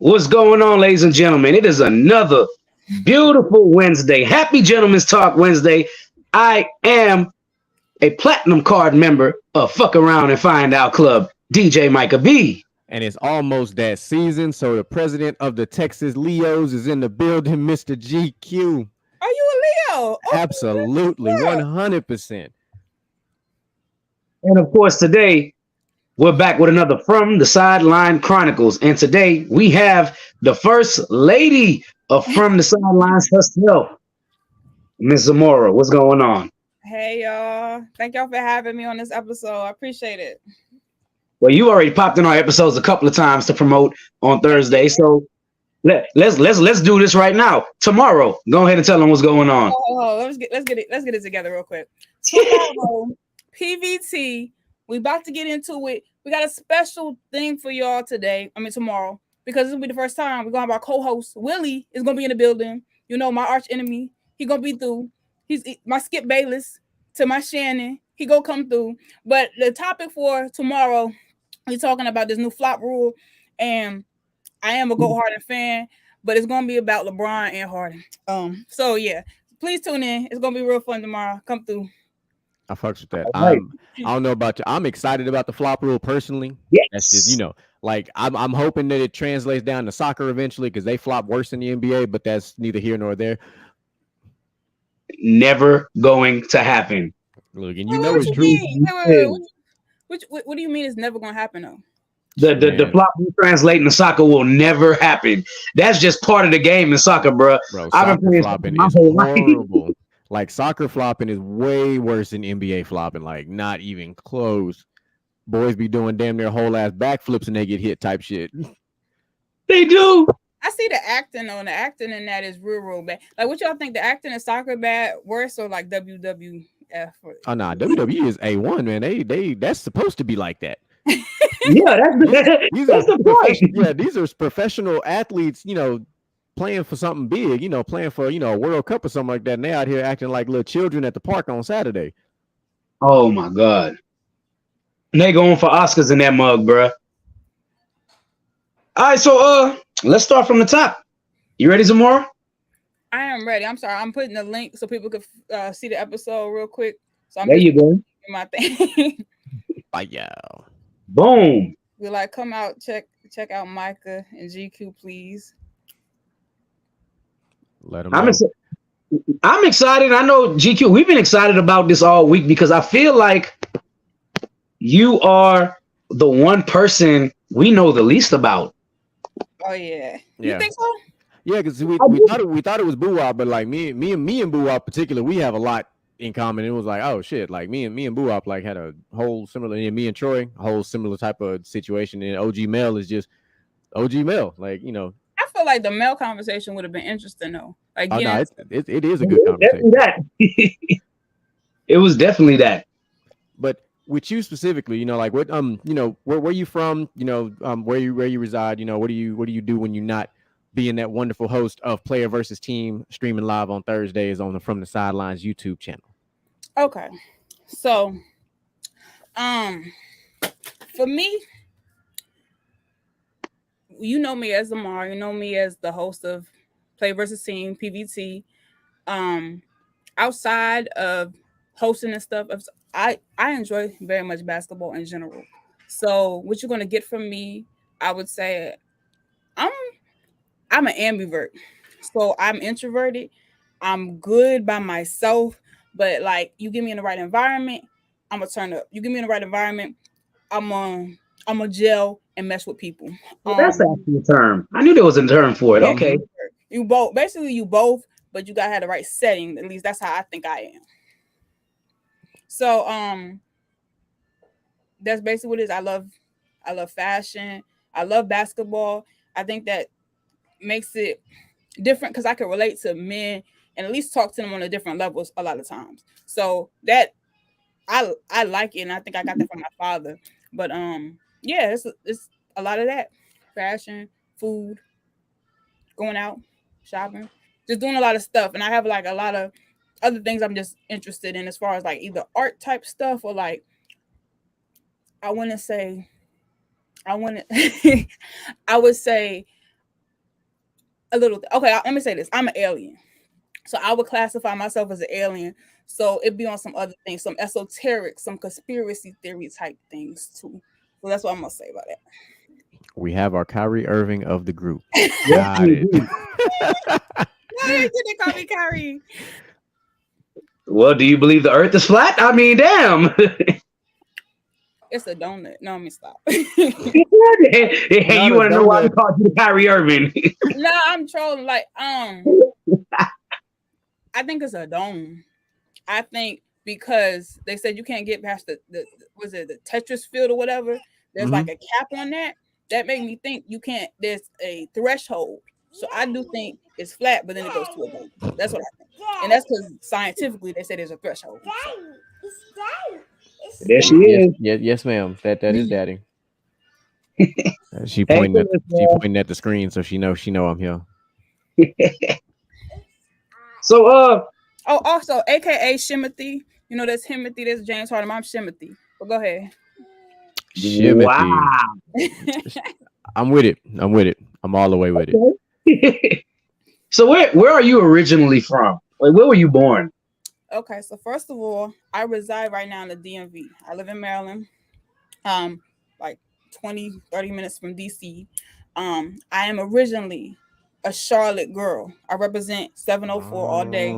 What's going on, ladies and gentlemen? It is another beautiful Wednesday. Happy Gentlemen's Talk Wednesday. I am a platinum card member of Fuck Around and Find Out Club, DJ Micah B. And it's almost that season, so the president of the Texas Leos is in the building, Mr. GQ. Are you a Leo? Oh, Absolutely, 100%. And of course, today we're back with another From the Sideline Chronicles. And today we have the first lady of From the Sidelines herself, Miss Xiomara. What's going on? Hey, y'all. Thank y'all for having me on this episode. I appreciate it. Well, you already popped in our episodes a couple of times to promote on Thursday, so let's do this right now. Tomorrow, go ahead and tell them what's going on. Let's get it together real quick. Tomorrow, PVT. We about to get into it. We got a special thing for y'all today. Tomorrow, because this will be the first time we're going to have our co-host Willie is gonna be in the building. You know, my arch enemy. He gonna be through. He's my Skip Bayless to my Shannon. He gonna come through. But the topic for tomorrow, we're talking about this new flop rule, and I am a Go Harden fan, but it's gonna be about LeBron and Harden. So yeah, please tune in. It's gonna be real fun tomorrow. Come through. I fucks with that. Right. I don't know about you. I'm excited about the flop rule personally. Yes. That's just, like I'm hoping that it translates down to soccer eventually because they flop worse than the NBA, but that's neither here nor there. Never going to happen. Look, and it's true. What do you mean it's never gonna happen though? The flop translating to soccer will never happen. That's just part of the game in soccer, bro. I've been playing flopping my whole life. Like soccer flopping is way worse than NBA flopping. Like not even close. Boys be doing damn near whole ass backflips and they get hit type shit. They do. I see the acting on the acting in that is real bad. Like what y'all think? The acting in soccer bad worse or like WWF? Oh no, WWE is A1, man. They that's supposed to be like that. Yeah, that's the point. Yeah, these are professional athletes, playing for something big, playing for, a World Cup or something like that. And they out here acting like little children at the park on Saturday. Oh my God. They going for Oscars in that mug, bro. All right, so let's start from the top. You ready, Xiomara? I am ready. I'm sorry. I'm putting the link so people could see the episode real quick. So there you go. My thing. Yeah. Boom. We like come out, check out Micah and GQ, please. Let them know. I'm excited. I know GQ. We've been excited about this all week because I feel like you are the one person we know the least about. Oh yeah. You think so? Yeah, because we thought it was Boo-Wop, but like me and Boo-Wop particular, we have a lot in common. It was like, oh shit, like me and Boo-Wop like had a whole similar, and me and Troy, a whole similar type of situation. And OG Mel is just OG Mel, like I feel like the Mel conversation would have been interesting though. Like, it is a good conversation. It was definitely that. But with you specifically, like what where you from? Where you reside? What do you do when you're not being that wonderful host of Player versus Team streaming live on Thursdays on the From the Sidelines YouTube channel? Okay. So for me, you know me as Xiomara, you know me as the host of Player versus Team, PVT. Outside of hosting and stuff, I enjoy very much basketball in general. So what you're gonna get from me, I would say I'm an ambivert. So I'm introverted. I'm good by myself, but like you get me in the right environment, I'm gonna turn up. You get me in the right environment, I'm a gel and mess with people. Well, that's actually a term. I knew there was a term for it. Okay. You both, but you gotta have the right setting. At least that's how I think I am. So that's basically what it is. I love fashion. I love basketball. I think that makes it different because I can relate to men and at least talk to them on a different levels a lot of times. So that I like it, and I think I got that from my father. But yeah, it's a lot of that. Fashion, food, going out, shopping, just doing a lot of stuff. And I have like a lot of other things I'm just interested in as far as like either art type stuff or like I would say a little. Okay, let me say this. I'm an alien, so I would classify myself as an alien. So it'd be on some other things, some esoteric, some conspiracy theory type things too. So that's what I'm gonna say about that. We have our Kyrie Irving of the group. Yes, Got we it. do. Why did they call me Kyrie? Well, do you believe the Earth is flat? I mean, damn. It's a donut. No, let me stop. Hey, Not you a want to know why we donut. called you Kyrie Irving? No, I'm trolling. Like, I think it's a dome. I think because they said you can't get past the was it the Tetris field or whatever. There's like a cap on that. That made me think you can't. There's a threshold. So I do think it's flat, but then it goes to a dome. That's what I think, and that's because scientifically they say there's a threshold. There she Yes, is. yes, yes, ma'am. That is daddy. She Hey, pointing at the screen, so she know I'm here. so Oh, also, AKA Shimothy. You know, that's Himothy. That's James Harden. I'm Shimothy. But go ahead. Shimothy. wow. I'm with it. I'm all the way with it. Okay. So where are you originally from? Like, where were you born? Okay, so first of all, I reside right now in the DMV. I live in Maryland, like 20, 30 minutes from DC. I am originally a Charlotte girl. I represent 704 all day.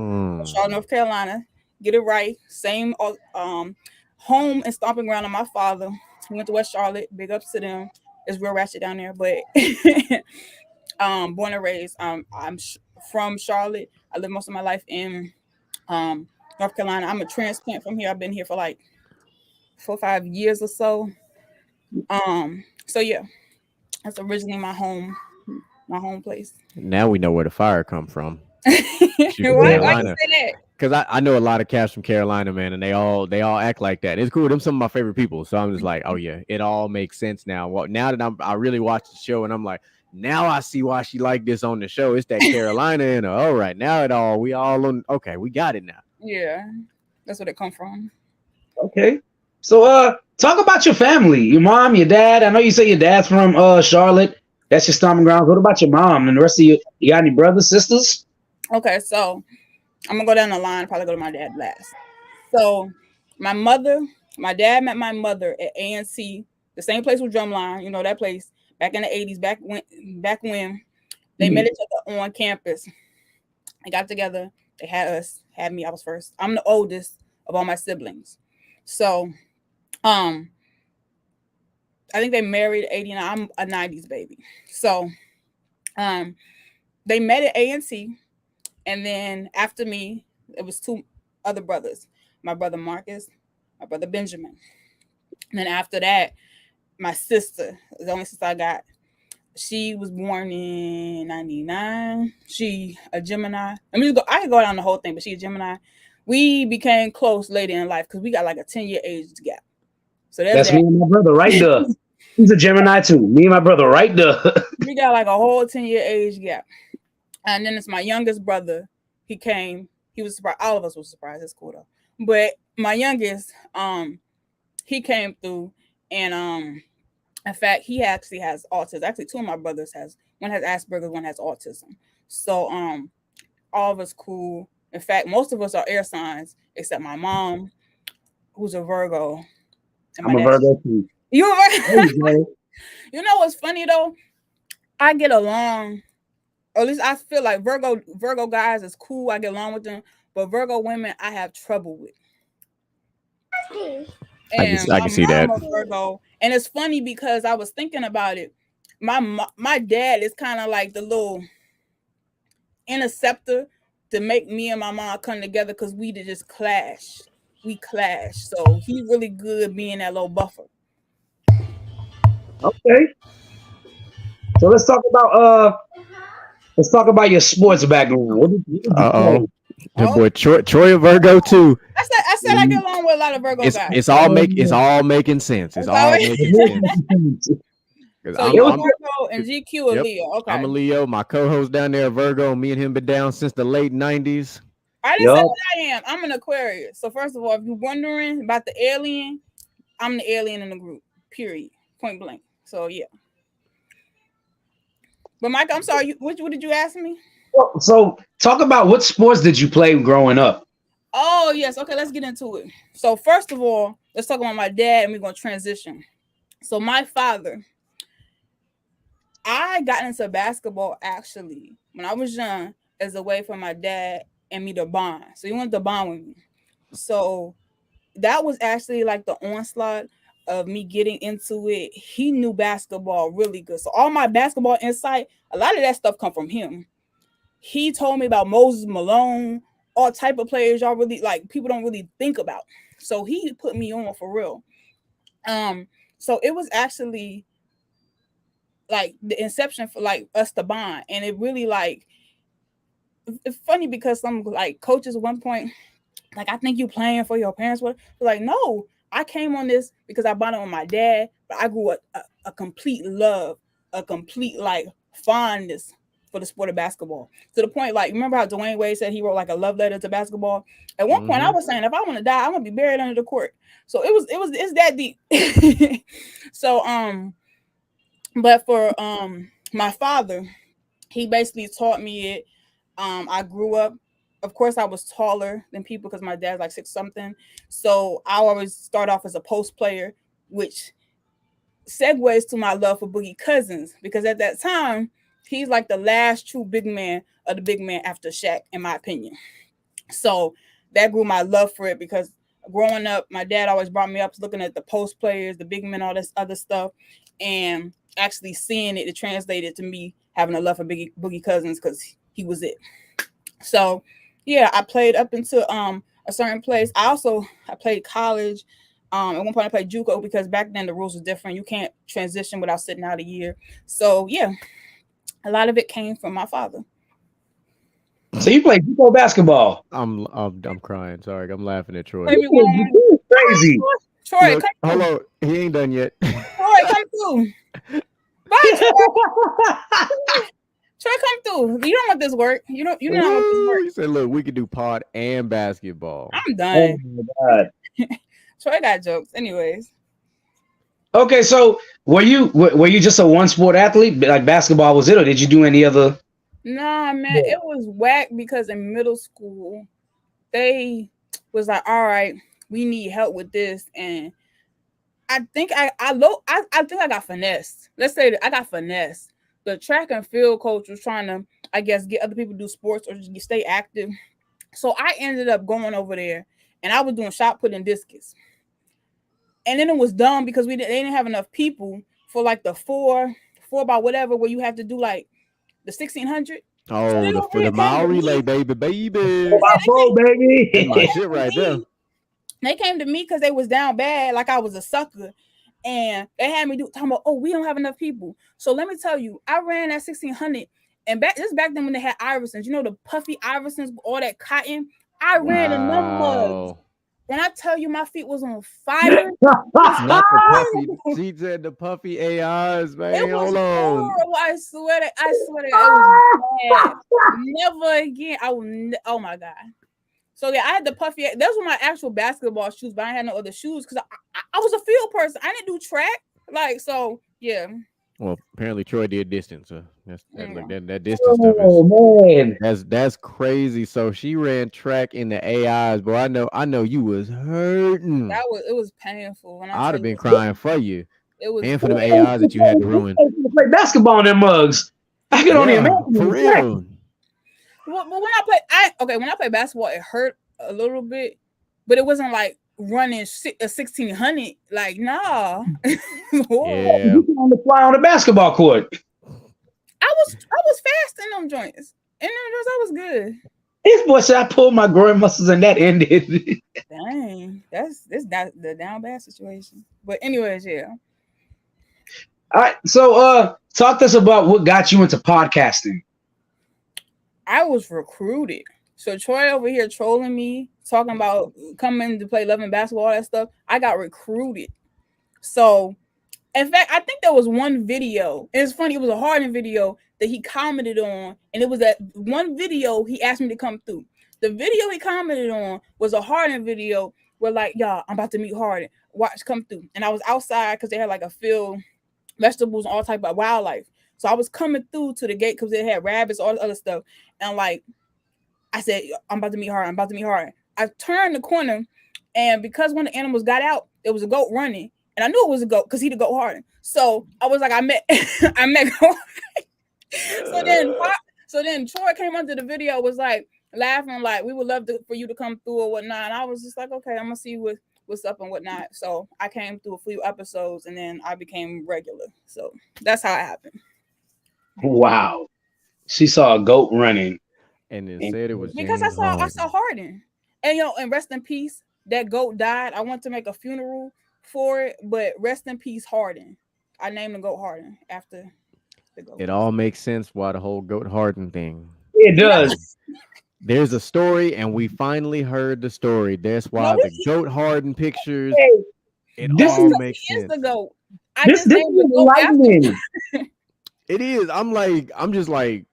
Charlotte, North Carolina. Get it right. Same home and stomping ground of my father. He went to West Charlotte. Big ups to them. It's real ratchet down there, but born and raised. I'm from Charlotte. I lived most of my life in North Carolina. I'm a transplant from here. I've been here for like 4 or 5 years or so. So yeah, that's originally my home place. Now we know where the fire come from. She from Why you Carolina. say that? Because I know a lot of cats from Carolina, man, and they all act like that. It's cool. Them some of my favorite people. So I'm just like, oh yeah, it all makes sense now. Well, now that I really watch the show, and I'm like, now I see why she liked this on the show. It's that Carolina and all right. Now we all on. Okay, we got it now. Yeah, that's where it come from. Okay. So talk about your family, your mom, your dad. I know you say your dad's from Charlotte. That's your stomping grounds. What about your mom and the rest of you got any brothers, sisters? Okay, so I'm gonna go down the line. Probably go to my dad last. So my dad met my mother at ANC, the same place with Drumline. You know that place back in the '80s. Back when they met each other on campus. They got together. They had me. I was first. I'm the oldest of all my siblings. So, I think they married 89. I'm a 90s baby. So, they met at ANC, and then after me, it was 2 other brothers. My brother Marcus, my brother Benjamin. And then after that, my sister, the only sister I got, she was born in 99. She a Gemini. I can go down the whole thing, but she a Gemini. We became close later in life because we got like a 10-year age gap. So That's that. me and my brother right there. He's a Gemini too. Me and my brother right there. We got like a whole 10-year age gap. And then it's my youngest brother. He came. He was surprised. All of us were surprised. It's cool though. But my youngest, he came through, and in fact, he actually has autism. Actually, 2 of my brothers one has Asperger's, one has autism. So all of us cool. In fact, most of us are air signs, except my mom, who's a Virgo. And I'm a Virgo too. You a Virgo? Hey, You know what's funny though? I get along, or at least I feel like Virgo guys is cool. I get along with them, but Virgo women I have trouble with. And I can see that. a Virgo, and it's funny because I was thinking about it. My dad is kind of like the little interceptor to make me and my mom come together because we did just clash. We clash, so he's really good being that little buffer. okay. So let's talk about your sports background. What did you Uh-oh. play? The Oh. boy Troy a Virgo too. I said I get along with a lot of Virgo guys. It's all making sense. It's all making sense. So you're a Virgo and GQ a Yep. Leo. Okay. I'm a Leo. My co-host down there, Virgo. Me and him been down since the late 90s. I didn't say Yup. what I am. I'm an Aquarius. So first of all, if you're wondering about the alien, I'm the alien in the group. Period. Point blank. So yeah. But Mike, I'm sorry. What did you ask me? So talk about what sports did you play growing up? Oh yes. Okay, let's get into it. So first of all, let's talk about my dad, and we're gonna transition. So my father, I got into basketball actually when I was young as a way for my dad and me to bond. So he wanted to bond with me. So that was actually like the onslaught of me getting into it. He knew basketball really good. So all my basketball insight, a lot of that stuff come from him. He told me about Moses Malone, all type of players y'all really like people don't really think about. So he put me on for real. So it was actually like the inception for like us to bond. And it really like it's funny because some like coaches at one point, like, I think you playing for your parents. What? Like, no, I came on this because I bonded with my dad, but I grew a complete love, a complete like fondness for the sport of basketball. To the point, like, remember how Dwayne Wade said he wrote like a love letter to basketball? At one point, I was saying, if I want to die, I'm gonna be buried under the court. So it's that deep. So but for my father, he basically taught me it. I grew up, of course, I was taller than people because my dad's like 6 something. So I always start off as a post player, which segues to my love for Boogie Cousins because at that time, he's like the last true big man of the big man after Shaq, in my opinion. So that grew my love for it because growing up, my dad always brought me up looking at the post players, the big men, all this other stuff, and actually seeing it translated to me having a love for Boogie Cousins because he was it. So yeah, I played up into a certain place. I played college. At one point I played JUCO because back then the rules were different. You can't transition without sitting out a year. So yeah, a lot of it came from my father. So you played JUCO basketball. I'm crying. Sorry, I'm laughing at Troy. Maybe one. Crazy. Troy, Look, come hold through. on, he ain't done yet. Troy, come through. Bye, Troy. Troy, come through. You don't want this work. You don't want this work. He said, "Look, we could do pod and basketball." I'm Oh done. my God. Troy got jokes. Anyways. Okay, so were you just a one sport athlete? Like basketball was it, or did you do any other? Nah, man, it was whack because in middle school, they was like, all right, we need help with this. And I think I think I got finessed. Let's say that I got finessed. The track and field coach was trying to, I guess, get other people to do sports or just stay active. So I ended up going over there and I was doing shot put and discus. And then it was dumb because they didn't have enough people for like the four by whatever where you have to do like the 1600. Oh, for the mile relay, baby. Oh, my bro, That's my baby. shit right there. They came to me because they was down bad, like I was a sucker. And they had me talking about, oh, we don't have enough people. So let me tell you, I ran that 1600. And back then when they had Iversons, you know, the puffy Iversons, all that cotton. I ran in them mugs. When I tell you my feet was on fire, not the puffy. She said the puffy AIs, man. it was Hold on. horrible. I swear that it was bad. Never again. Oh my God. So yeah, I had the puffy. Those were my actual basketball shoes, but I had no other shoes because I was a field person. I didn't do track. Like, so yeah. Well, apparently Troy did distance. So that distance Oh stuff man, that's crazy. So she ran track in the AIs, bro. I know you was hurting. It was painful. When I'd have been crying for you. It was and for them AIs that you had to ruin. Play basketball in them mugs. I can only imagine. For real. But when I played basketball, it hurt a little bit, but it wasn't like running a 1600. Like, nah. Yeah. You can only fly on the basketball court. I was fast in them joints. In them joints, I was good. This boy said I pulled my groin muscles and that ended. Dang, that's the down bad situation. But anyways, yeah. All right, so talk to us about what got you into podcasting. I was recruited. So Troy over here trolling me, talking about coming to play Love and Basketball, all that stuff. I got recruited. So, in fact, I think there was one video. It's funny. It was a Harden video that he commented on. And it was that one video he asked me to come through. The video he commented on was a Harden video where like, y'all, I'm about to meet Harden. Watch, come through. And I was outside because they had like a field, vegetables, and all type of wildlife. So I was coming through to the gate because it had rabbits, all the other stuff. And like I said, I'm about to meet Harden. I'm about to meet Harden. I turned the corner, and because one of the animals got out, there was a goat running. And I knew it was a goat because he the goat Harden. So I was like, I met goat. So then Troy came onto the video, was like laughing, like, we would love for you to come through or whatnot. And I was just like, okay, I'm gonna see what's up and whatnot. So I came through a few episodes and then I became regular. So that's how it happened. Wow. She saw a goat running. And then said it was because James I saw Harden. And and rest in peace, that goat died. I went to make a funeral for it, but rest in peace, Harden. I named the goat Harden after the goat. It all makes sense why the whole goat Harden thing. It does. There's a story, and we finally heard the story. That's why the goat Harden pictures. It all makes sense. The goat. This is lightning. It is. I'm just like,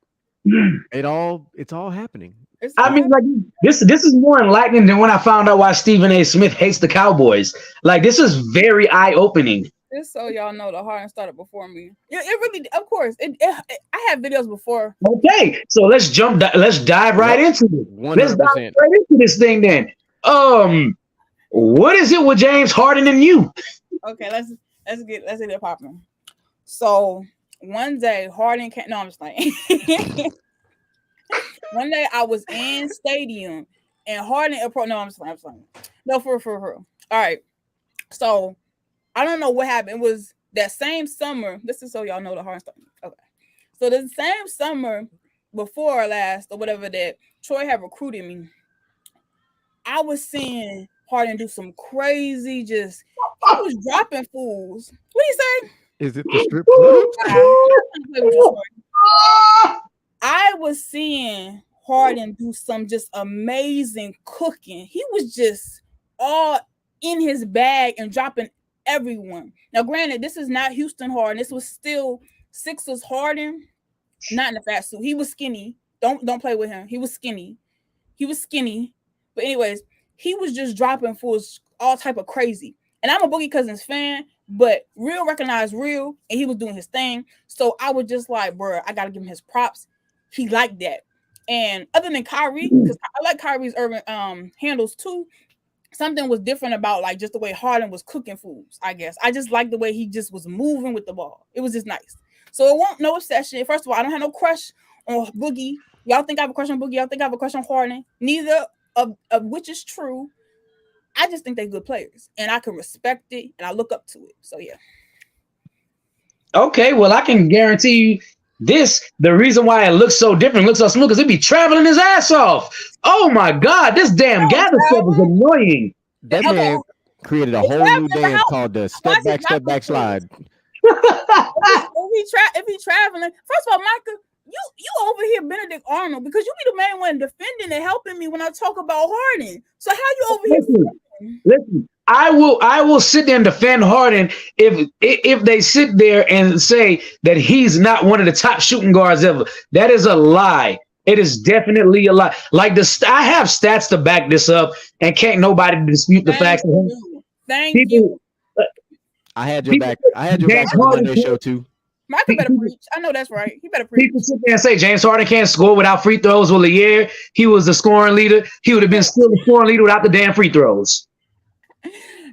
it's all happening. I mean, like, this is more enlightening than when I found out why Stephen A. Smith hates the Cowboys. Like, this is very eye-opening. Just so y'all know, the Harden started before me. It really, of course. I had videos before. Okay, so let's dive right into it. 100%. Let's dive right into this thing then. What is it with James Harden and you? Okay, let's get it popping. So one day Harden can't. No, I'm just like. One day I was in stadium and Harden approached. No, I'm just like. No, for real. All right, so. I don't know what happened. It was that same summer. This is so y'all know the Harden story. Okay. So the same summer before last or whatever that Troy had recruited me, I was seeing Harden do some crazy, he was dropping fools. What do you say? Is it the strip club? I was seeing Harden do some just amazing cooking. He was just all in his bag and dropping everyone. Now, granted, this is not Houston Harden. This was still Sixers Harden, not in the fat suit. He was skinny. Don't play with him. He was skinny. But anyways, he was just dropping fools all type of crazy. And I'm a Boogie Cousins fan, but Real recognized Real, and he was doing his thing. So I was just like, bro, I gotta give him his props. He liked that. And other than Kyrie, because I like Kyrie's urban handles too. Something was different about like just the way Harden was cooking foods, I guess. I just like the way he just was moving with the ball. It was just nice. So it won't no obsession. First of all, I don't have no crush on Boogie. Y'all think I have a crush on Boogie. Y'all think I have a crush on Harden. Neither of which is true. I just think they're good players. And I can respect it and I look up to it. So yeah. Okay, well, I can guarantee you this, the reason why it looks so different, looks so smooth, because it be traveling his ass off. Oh my God, this damn gather stuff is annoying. That man created a whole new dance called the step back slide. If he traveling, first of all, Micah, you over here Benedict Arnold, because you be the main one defending and helping me when I talk about Harden. So how you over here? Listen, I will sit there and defend Harden if they sit there and say that he's not one of the top shooting guards ever. That is a lie. It is definitely a lie. Like I have stats to back this up, and can't nobody dispute the fact that Thank you. I had your back. I had your back on the Monday show too. Michael better preach. I know that's right. He better preach. People sit there and say James Harden can't score without free throws. Well, a year he was the scoring leader. He would have been still the scoring leader without the damn free throws.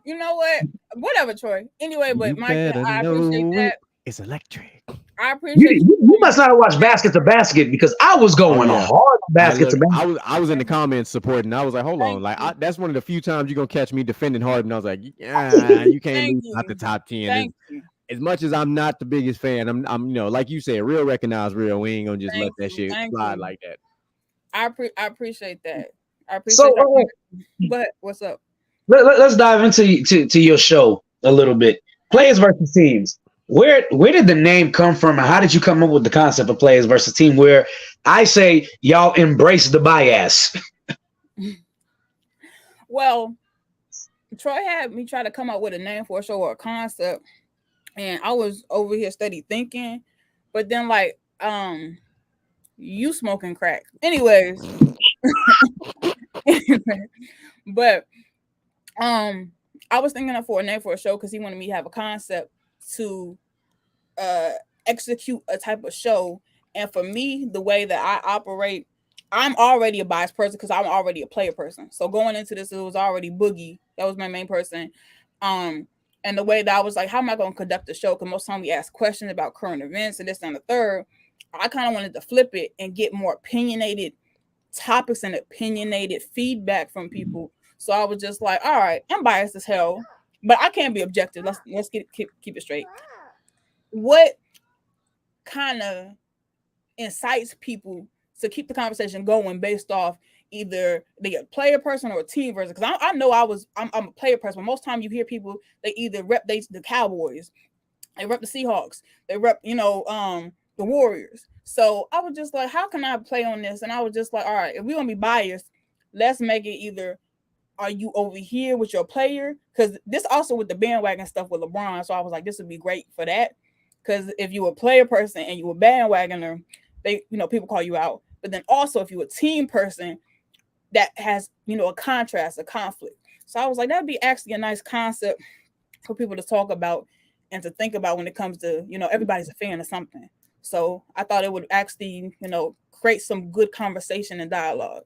You know what? Whatever, Troy. Anyway, but Michael, I appreciate that. It's electric. I appreciate you must not have watched Basket to Basket, because I was going hard Basket to Basket. I was in the comments supporting. I was like, hold on, like that's one of the few times you're gonna catch me defending Harden. I was like, yeah, you can't lose out the top 10. As much as I'm not the biggest fan, I'm like you said, Real recognize Real. We ain't gonna just let that shit slide like that. I appreciate that. I appreciate that. But what's up? Let's dive into your show a little bit. Players versus teams. Where did the name come from, and how did you come up with the concept of players versus team? Where I say y'all embrace the bias. Well, Troy had me try to come up with a name for a show or a concept, and I was over here steady thinking, but then like you smoking crack. Anyways, but I was thinking of for a name for a show because he wanted me to have a concept to execute a type of show. And for me, the way that I operate, I'm already a biased person because I'm already a player person. So going into this, it was already Boogie. That was my main person. And the way that I was like, how am I going to conduct the show? Because most time we ask questions about current events and this and the third. I kind of wanted to flip it and get more opinionated topics and opinionated feedback from people. So I was just like, all right, I'm biased as hell, but I can't be objective. Let's keep it straight. What kind of incites people to keep the conversation going based off either they a player person or a team person? Because I know I'm a player person. But most time you hear people, they either rep the Cowboys, they rep the Seahawks, they rep the Warriors. So I was just like, how can I play on this? And I was just like, all right, if we're gonna be biased, let's make it either are you over here with your player? Because this also with the bandwagon stuff with LeBron. So I was like, this would be great for that. Because if you a player person and you a bandwagoner, they people call you out. But then also if you a team person, that has a contrast, a conflict. So I was like, that'd be actually a nice concept for people to talk about and to think about when it comes to everybody's a fan of something. So I thought it would actually create some good conversation and dialogue.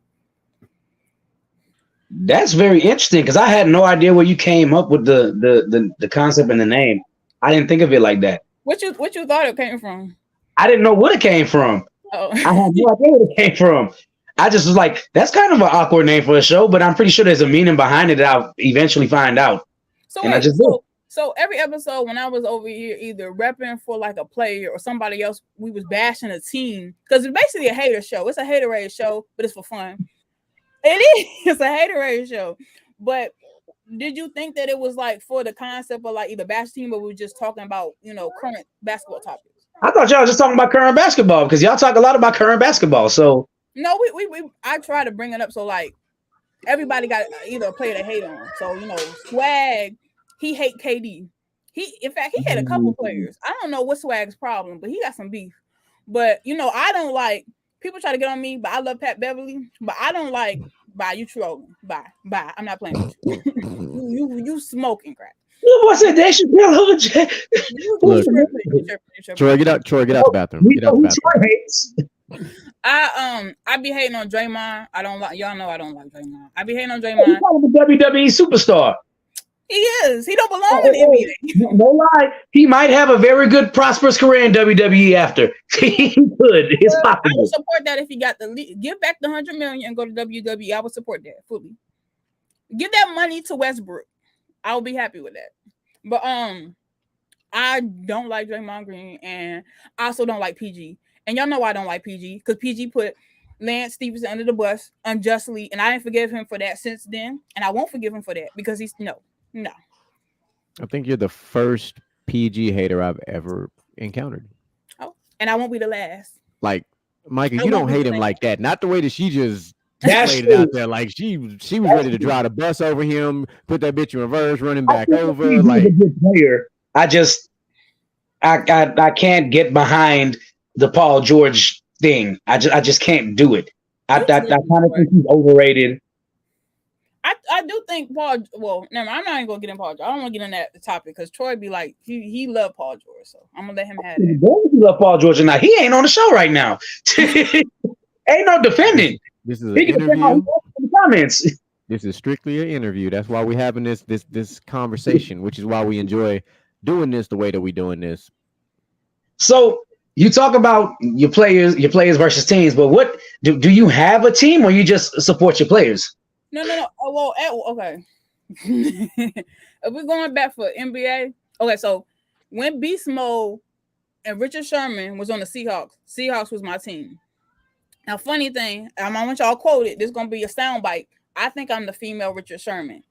That's very interesting because I had no idea where you came up with the concept and the name. I didn't think of it like that. What you thought it came from? I didn't know what it came from. Oh. I had no idea where it came from. I just was like, that's kind of an awkward name for a show, but I'm pretty sure there's a meaning behind it that I'll eventually find out. So every episode when I was over here either repping for like a player or somebody else, we was bashing a team because it's basically a hater show. It's a haterade show, but it's for fun. It is. It's a haterade show. But did you think that it was like for the concept of like either bash team or we were just talking about current basketball topics? I thought y'all was just talking about current basketball because y'all talk a lot about current basketball. So no, I try to bring it up so like everybody got either a player to hate on. So Swag, he hate KD. In fact he had a couple players. I don't know what Swag's problem, but he got some beef. But I don't like people try to get on me, but I love Pat Beverly. But I don't like bye you trolling. Bye. I'm not playing with you. you smoking crack. What's that? They should be all over. Troy, get out the bathroom. Get out the bathroom. I be hating on Draymond. I don't like y'all know I don't like Draymond. I be hating on Draymond. He's kind of a WWE superstar. He is. He don't belong in the NBA. No lie. He might have a very good, prosperous career in WWE after. He could. It's possible. I would support that if he got give back the $100 million and go to WWE. I would support that fully. Give that money to Westbrook. I would be happy with that. But I don't like Draymond Green, and I also don't like PG. And y'all know I don't like PG because PG put Lance Stevenson under the bus unjustly, and I didn't forgive him for that since then, and I won't forgive him for that because he's no. I think you're the first PG hater I've ever encountered. Oh, and I won't be the last. Like, Micah, you don't hate him like that. Not the way that she just That's laid it out there. Like she was ready to drive the bus over him, put that bitch in reverse, running back over. He's like a good player. I can't get behind the Paul George thing. I just can't do it. I kind of think he's overrated. I do think Paul. Well, never. I'm not even gonna get in Paul George. I don't want to get in that topic because Troy be like he loved Paul George, so I'm gonna let him have it. He love Paul George or not? He ain't on the show right now. Ain't no defending. This is an interview. The comments. This is strictly an interview. That's why we having this conversation, which is why we enjoy doing this the way that we doing this. So you talk about your players versus teams, but what do you have a team or you just support your players? No. Oh, well, okay. If we're going back for NBA, okay. So when Beast Mode and Richard Sherman was on the Seahawks was my team. Now, funny thing, I want y'all quoted. This is gonna be a soundbite. I think I'm the female Richard Sherman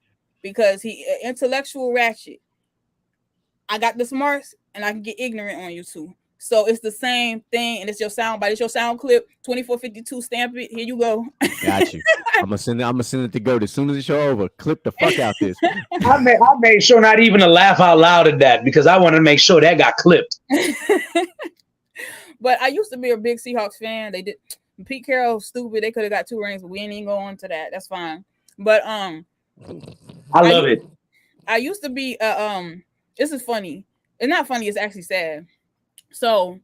because he intellectual ratchet. I got the smarts and I can get ignorant on you too. So it's the same thing, and it's your soundbite. It's your sound clip. 2452. Stamp it. Here you go. Got you. I'm gonna send it to Goat as soon as the show over. Clip the fuck out this. I made sure not even to laugh out loud at that because I wanted to make sure that got clipped. But I used to be a big Seahawks fan. They did. Pete Carroll stupid. They could have got 2 rings, but we ain't even go on to that. That's fine. But I love it. I used to be this is funny. It's not funny. It's actually sad. So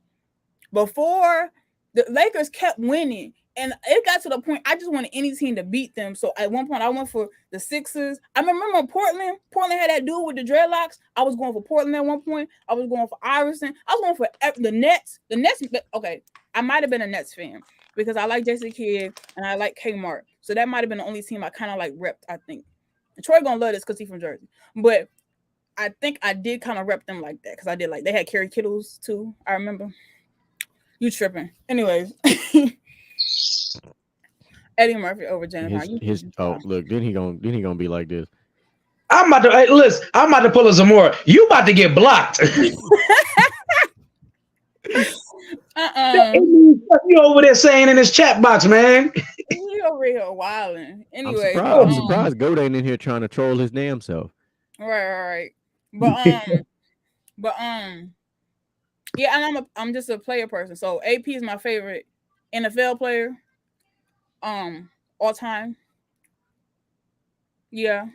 before the Lakers kept winning, and it got to the point I just wanted any team to beat them. So at one point I went for the Sixers. I remember Portland. Portland had that dude with the dreadlocks. I was going for Portland at one point. I was going for Iverson. I was going for the Nets. The Nets. Okay, I might have been a Nets fan because I like Jason Kidd and I like Kmart. So that might have been the only team I kind of like repped. I think. And Troy gonna love this because he's from Jersey, but I think I did kind of rep them like that because I did like they had Kerry Kittles too. I remember. You tripping? Anyways, Eddie Murphy over James. Look, then he gonna be like this. I'm about to listen. I'm about to pull a Xiomara. You about to get blocked. You over there saying in this chat box, man. He over here wilding. Anyway, I'm surprised Goat ain't in here trying to troll his damn self. Right. But yeah, and I'm just a player person. So AP is my favorite NFL player, all time. Yeah.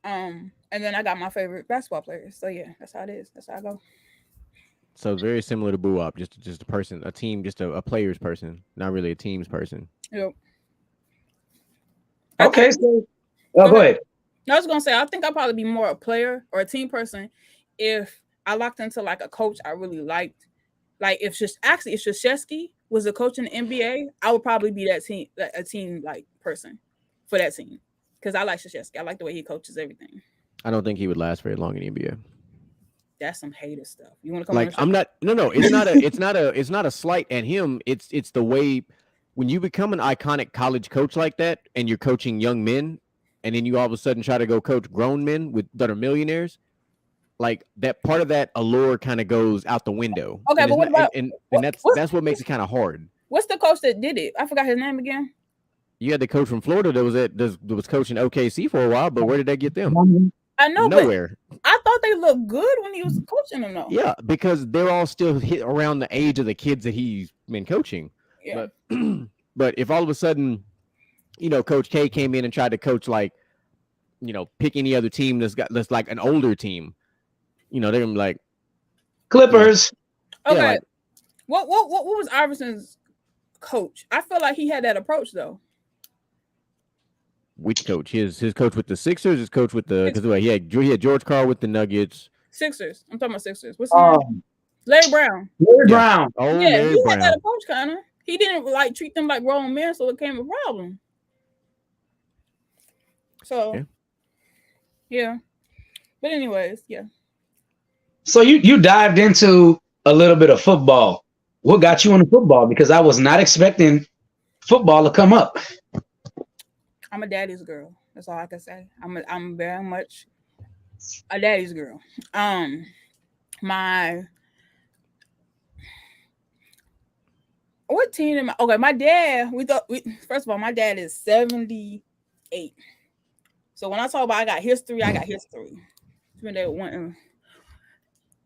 And then I got my favorite basketball players. So yeah, that's how it is. That's how I go. So very similar to Boo Up, just a person, a team, just a player's person, not really a team's person. Yep. Okay, so go ahead. I was gonna say I think I'll probably be more a player or a team person if I locked into like a coach I really liked. Like if Krzyzewski was a coach in the NBA, I would probably be a team like person for that team because I like Krzyzewski. I like the way he coaches everything. I don't think he would last very long in the NBA. That's some hater stuff. You want to come? Like I'm not. No. It's not a slight at him. It's the way when you become an iconic college coach like that, and you're coaching young men, and then you all of a sudden try to go coach grown men that are millionaires. Like that part of that allure kind of goes out the window. Okay, but what about and that's what makes it kind of hard. What's the coach that did it? I forgot his name again. You had the coach from Florida that was coaching OKC for a while, but where did they get them? I know, nowhere. But I thought they looked good when he was coaching them, though. Yeah, because they're all still around the age of the kids that he's been coaching. Yeah. But if all of a sudden, Coach K came in and tried to coach like, pick any other team that's like an older team, they're gonna be like Clippers. Okay. Yeah, like, what was Iverson's coach? I feel like he had that approach though. Which coach? His coach with the Sixers, his coach with the because he had George Karl with the Nuggets. Sixers. I'm talking about Sixers. What's his name? Larry Brown. Larry Brown. Oh, yeah, Larry he Brown. had that approach kind of. He didn't like treat them like grown men, so it became a problem. So, yeah. But anyways, yeah. So you dived into a little bit of football. What got you into football? Because I was not expecting football to come up. I'm a daddy's girl. That's all I can say. I'm very much a daddy's girl. What team am I? Okay, my dad. First of all, my dad is 78. So when I talk about I got history.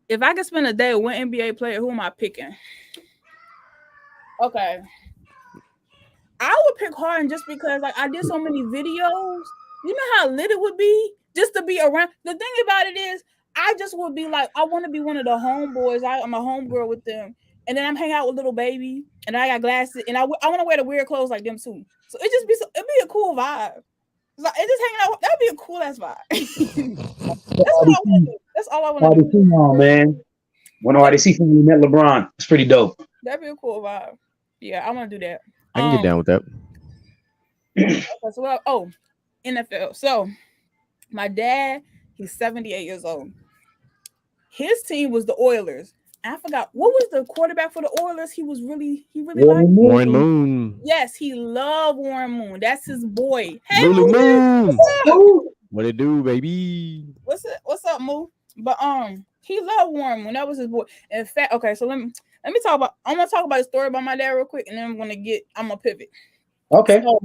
If I could spend a day with one NBA player, who am I picking? Okay. I would pick Harden just because like I did so many videos. You know how lit it would be just to be around. The thing about it is I just would be like, I want to be one of the homeboys. I'm a homegirl with them. And then I'm hanging out with little baby and I got glasses and I want to wear the weird clothes like them too. So it'd be a cool vibe. Like, it's just hanging out. That'd be a cool ass vibe. That's all I want to do. On, man. When RDC from met LeBron, it's pretty dope. That'd be a cool vibe. Yeah, I want to do that. I can get down with that. Okay, so NFL. So my dad, he's 78 years old. His team was the Oilers. I forgot what was the quarterback for the Oilers. He really liked Warren Moon. Yes, he loved Warren Moon. That's his boy. Hey, Moon. What it do, baby? What's up, Moo? But he loved Warren Moon. That was his boy. In fact, okay, so let me talk about. I'm gonna talk about the story about my dad real quick, and then I'm gonna pivot. Okay. So,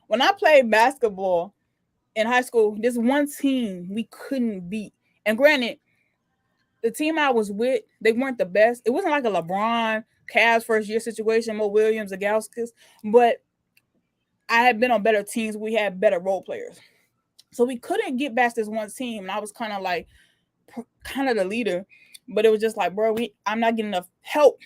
when I played basketball in high school, this one team we couldn't beat. And granted, the team I was with, they weren't the best. It wasn't like a LeBron, Cavs first year situation, Mo Williams, Zagauskas, but I had been on better teams. We had better role players. So we couldn't get past this one team. And I was kind of the leader. but it was just like, bro, I'm not getting enough help.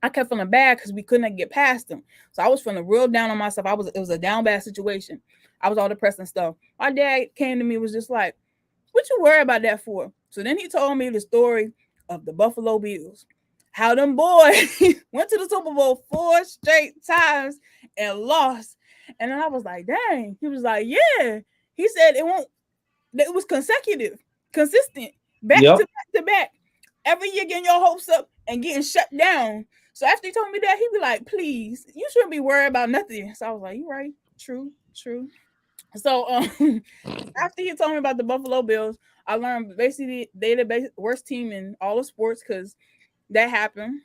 I kept feeling bad because we couldn't get past them. So I was feeling real down on myself. It was a down bad situation. I was all depressed and stuff. My dad came to me, was just like, what you worry about that for? So then he told me the story of the Buffalo Bills, how them boys went to the Super Bowl 4 straight times and lost. And then I was like, dang. He was like, yeah. He said it was consistent, back to back to back. Every year getting your hopes up and getting shut down. So after he told me that, he'd be like, please, you shouldn't be worried about nothing. So I was like, you're right. True. So after he told me about the Buffalo Bills, I learned basically they're the worst team in all of sports because that happened.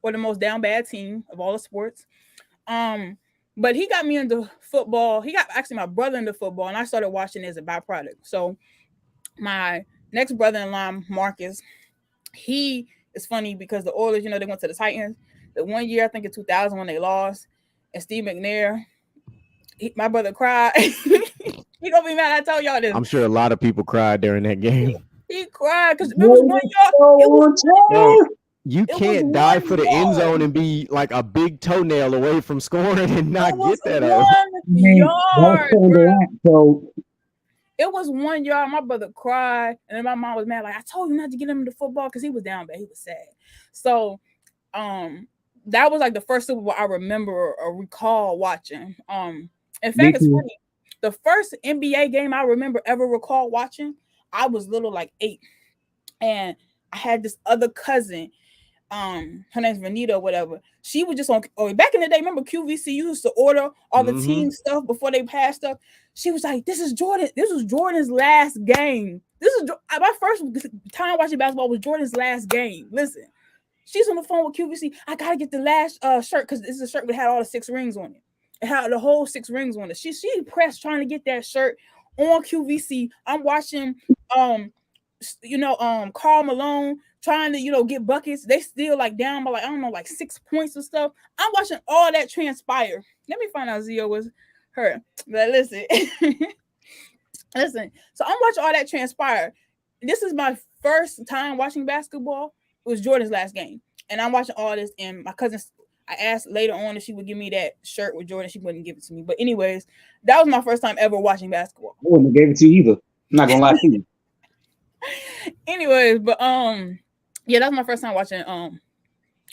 Or the most down bad team of all the sports. But he got me into football. He got actually my brother into football, and I started watching it as a byproduct. So my next brother-in-law, Marcus, he is funny because the Oilers, they went to the Titans. The one year, I think in 2000 when they lost, and Steve McNair, my brother cried. He gonna be mad I told y'all this. I'm sure a lot of people cried during that game. He cried because it was 1 yard. You can't dive for the end zone and be like a big toenail away from scoring and not get that out. It was 1 yard. My brother cried, and then my mom was mad. Like, I told you not to get him into football because he was down bad. He was sad. So, that was like the first Super Bowl I remember or recall watching. In fact, it's funny. The first NBA game I remember ever recall watching, I was little, like 8, and I had this other cousin. Her name's Vanita or whatever. She was just on. Oh, back in the day, remember QVC used to order all the team stuff before they passed stuff. She was like, "This is Jordan. This was Jordan's last game. This is my first time watching basketball was Jordan's last game." Listen, she's on the phone with QVC. I gotta get the last shirt because this is a shirt that had all the 6 rings on it. It had the whole 6 rings on it. She pressed trying to get that shirt on QVC. I'm watching Karl Malone trying to, get buckets. They still like down by like 6 points or stuff. I'm watching all that transpire. Let me find out Zio was her. But listen. Listen. So I'm watching all that transpire. This is my first time watching basketball. It was Jordan's last game. And I'm watching all this, and my cousin, I asked later on if she would give me that shirt with Jordan. She wouldn't give it to me. But anyways, that was my first time ever watching basketball. I wouldn't have gave it to you either. I'm not gonna lie to you. Anyways, but yeah, that's my first time watching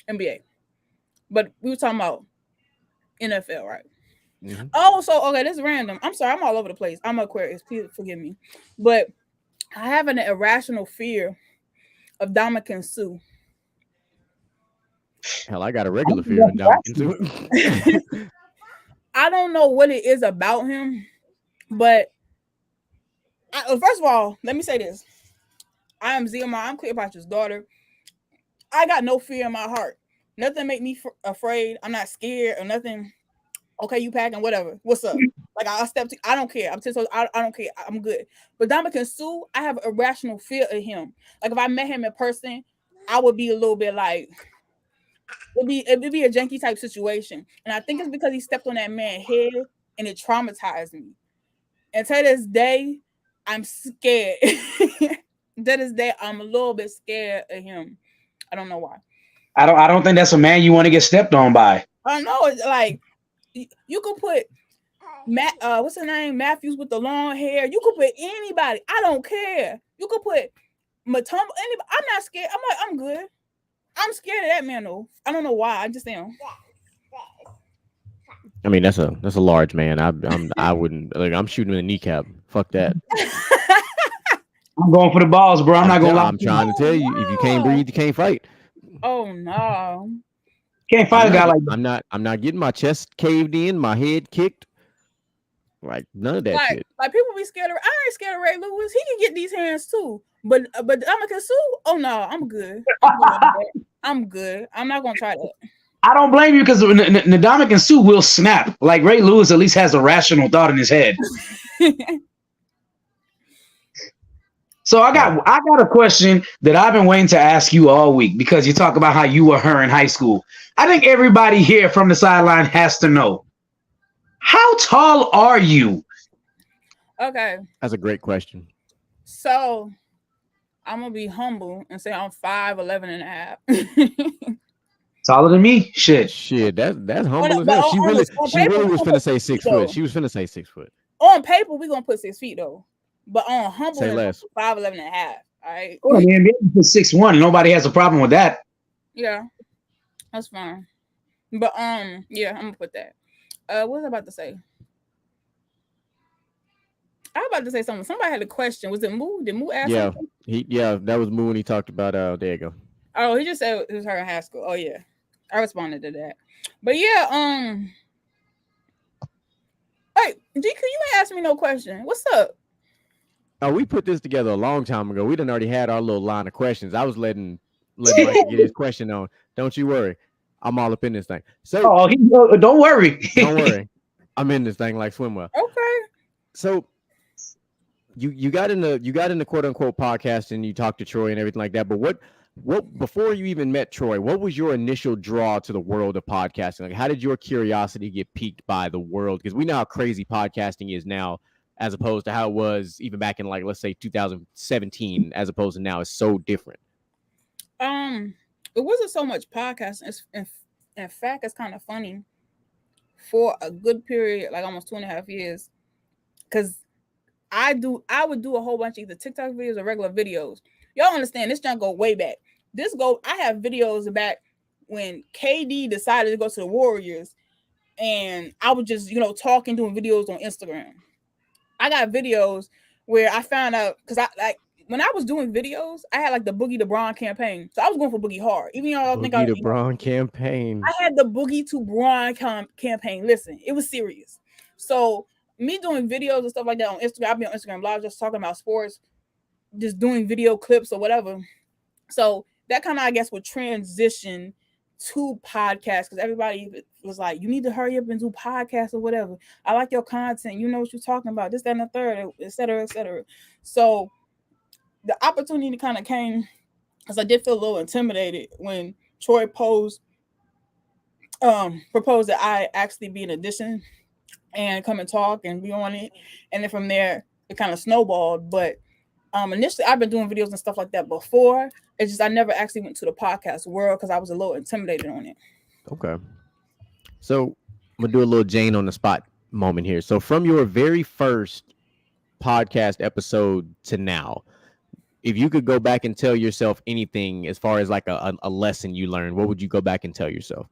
NBA. But we were talking about NFL, right? Mm-hmm. Oh, so okay, this is random. I'm sorry, I'm all over the place. I'm Aquarius, please forgive me. But I have an irrational fear of Dominican Sue. Hell, I got a regular fear of Dominican Sue. I don't know what it is about him, but first of all, let me say this. I am Xiomara. I'm Cleopatra's daughter. I got no fear in my heart. Nothing make me afraid. I'm not scared or nothing. Okay, you packing, whatever. What's up? Like, I'll step to, I don't care. I'm 10 toes, I don't care. I'm good. But Dominican Sue, I have irrational fear of him. Like, if I met him in person, I would be a little bit like, it'd be a janky type situation. And I think it's because he stepped on that man's head and it traumatized me. And to this day, I'm scared. To this day, I'm a little bit scared of him. I don't know why. I don't think that's a man you want to get stepped on by. I know. It's like, you could put what's his name? Matthews with the long hair. You could put anybody. I don't care. You could put Matumbo. Anybody. I'm not scared. I'm like, I'm good. I'm scared of that man though. I don't know why. I just am. I mean, that's a large man. I wouldn't like. I'm shooting in the kneecap. Fuck that. I'm going for the balls, bro. I'm not gonna lie. I'm trying to tell you, if you can't breathe, you can't fight. Oh no. Can't fight a guy like that. I'm not getting my chest caved in, my head kicked. Like none of that shit. Like people be scared of. I ain't scared of Ray Lewis. He can get these hands too. But Dominican Sue, oh no, I'm good. I'm good. I'm not gonna try that. I don't blame you because Dominican Sue will snap. Like Ray Lewis at least has a rational thought in his head. So I got a question that I've been waiting to ask you all week because you talk about how you were her in high school. I think everybody here from the sideline has to know. How tall are you? Okay. That's a great question. So I'm gonna be humble and say I'm 5'11" and a half. Taller than me. Shit. Shit, that's humble as But hell. on She paper, really we was gonna finna put say 6 feet 6 foot. though. She was finna say 6 foot. On paper, we gonna put 6 feet though. But on humble Say and less. 5'11" and a half. All right. Oh, man, they put 6'1". Nobody has a problem with that. Yeah, that's fine. But yeah, I'm gonna put that. What was I about to say? I was about to say something. Somebody had a question. Was it Moo? Did Moo ask Yeah, something? that was Moo when he talked about there you go. Oh, he just said it was her in high school. Oh yeah. I responded to that. But yeah, hey, GQ, you ain't asked me no question. What's up? Oh, we put this together a long time ago. We done already had our little line of questions. I was letting Mike get his question on. Don't you worry. I'm all up in this thing. So don't worry. don't worry. I'm in this thing like swimwear. Okay. So you got in the quote unquote podcast and you talked to Troy and everything like that. But what before you even met Troy, what was your initial draw to the world of podcasting? Like, how did your curiosity get piqued by the world? Because we know how crazy podcasting is now, as opposed to how it was even back in, like, let's say 2017, as opposed to now. It's so different. It wasn't so much podcasting. In fact, it's kind of funny. For a good period, like almost 2.5 years, because I would do a whole bunch of either TikTok videos or regular videos. Y'all understand this junk go way back. I have videos back when KD decided to go to the Warriors, and I was just, talking, doing videos on Instagram. I got videos where I found out, because when I was doing videos, I had like the Boogie to Braun campaign. So I was going for Boogie hard. Even y'all think Boogie to Braun campaign. I had the Boogie to Braun campaign. Listen, it was serious. So me doing videos and stuff like that on Instagram, I'll be on Instagram Live just talking about sports, just doing video clips or whatever. So that kind of, I guess, would transition to podcasts, because everybody was like, you need to hurry up and do podcasts or whatever. I like your content. You know what you're talking about. This, that, and the third, et cetera, et cetera. So the opportunity kind of came, because I did feel a little intimidated when Troy proposed that I actually be an addition and come and talk and be on it. And then from there, it kind of snowballed. But initially, I've been doing videos and stuff like that before. It's just I never actually went to the podcast world because I was a little intimidated on it. Okay. So I'm going to do a little Jane on the spot moment here. So from your very first podcast episode to now, if you could go back and tell yourself anything as far as like a lesson you learned, what would you go back and tell yourself?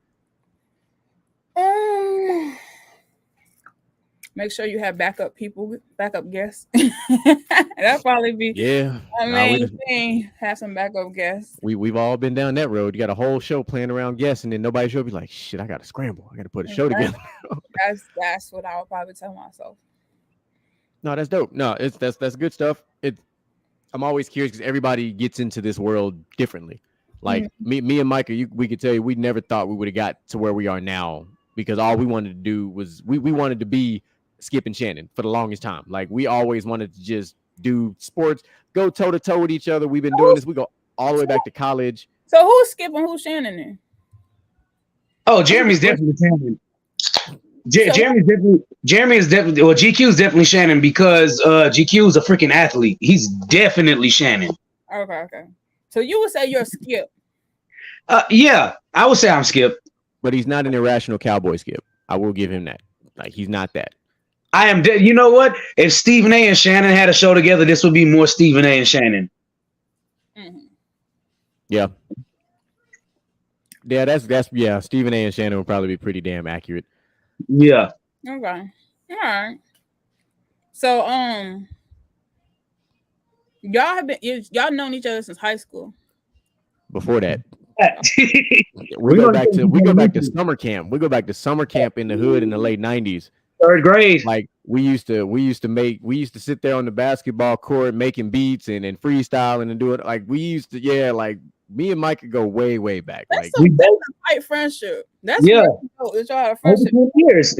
Make sure you have backup guests. That'll probably be main thing. Have some backup guests. We've all been down that road. You got a whole show playing around guests, and then nobody should be like, shit, I gotta scramble. I gotta put a show together. That's what I would probably tell myself. No, that's dope. No, that's good stuff. I'm always curious because everybody gets into this world differently. Like me and Micah, we could tell you we never thought we would have got to where we are now, because all we wanted to do was we wanted to be Skip and Shannon for the longest time. Like, we always wanted to just do sports, go toe to toe with each other. We've been doing this. We go all the way back to college. So who's Skip and who's Shannon then? Oh, Jeremy's definitely Shannon. Jeremy is definitely, well, GQ is definitely Shannon, because GQ is a freaking athlete. He's definitely Shannon. Okay. So you would say you're Skip? Yeah, I would say I'm Skip. But he's not an irrational cowboy Skip. I will give him that. Like, he's not that. I am. You know what? If Stephen A. and Shannon had a show together, this would be more Stephen A. and Shannon. Mm-hmm. Yeah. Yeah, that's yeah. Stephen A. and Shannon would probably be pretty damn accurate. Yeah. Okay. All right. So y'all known each other since high school. Before that. we go back to summer camp. We go back to summer camp in the hood in the late 90s. Third grade. Like, we used to sit there on the basketball court making beats and freestyling and do it. Like, we used to, like, me and Mike could go way, way back. That's like, that's a tight friendship. That's y'all had a friendship. Years.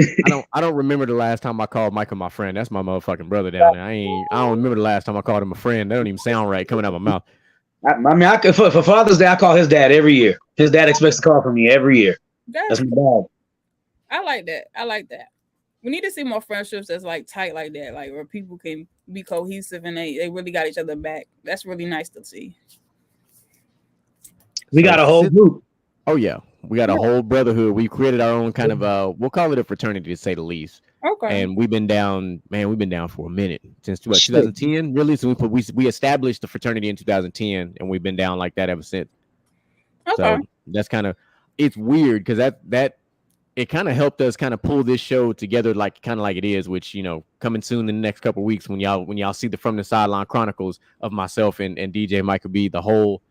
I don't remember the last time I called Michael my friend. That's my motherfucking brother down there. I don't remember the last time I called him a friend. That don't even sound right coming out of my mouth. I mean, for Father's Day, I call his dad every year. His dad expects to call from me every year. That's my dad. I like that. We need to see more friendships that's like tight like that, like where people can be cohesive and they really got each other back. That's really nice to see. We got a whole group. Oh yeah, we got a whole brotherhood. We created our own kind of we'll call it a fraternity to say the least. Okay. And we've been down for a minute since 2010. Really, so we established the fraternity in 2010, and we've been down like that ever since. Okay. So that's kind of, it's weird because that it kind of helped us kind of pull this show together like it is, which, you know, coming soon in the next couple of weeks when y'all see the From the Sideline Chronicles of myself and DJ Michael B, the whole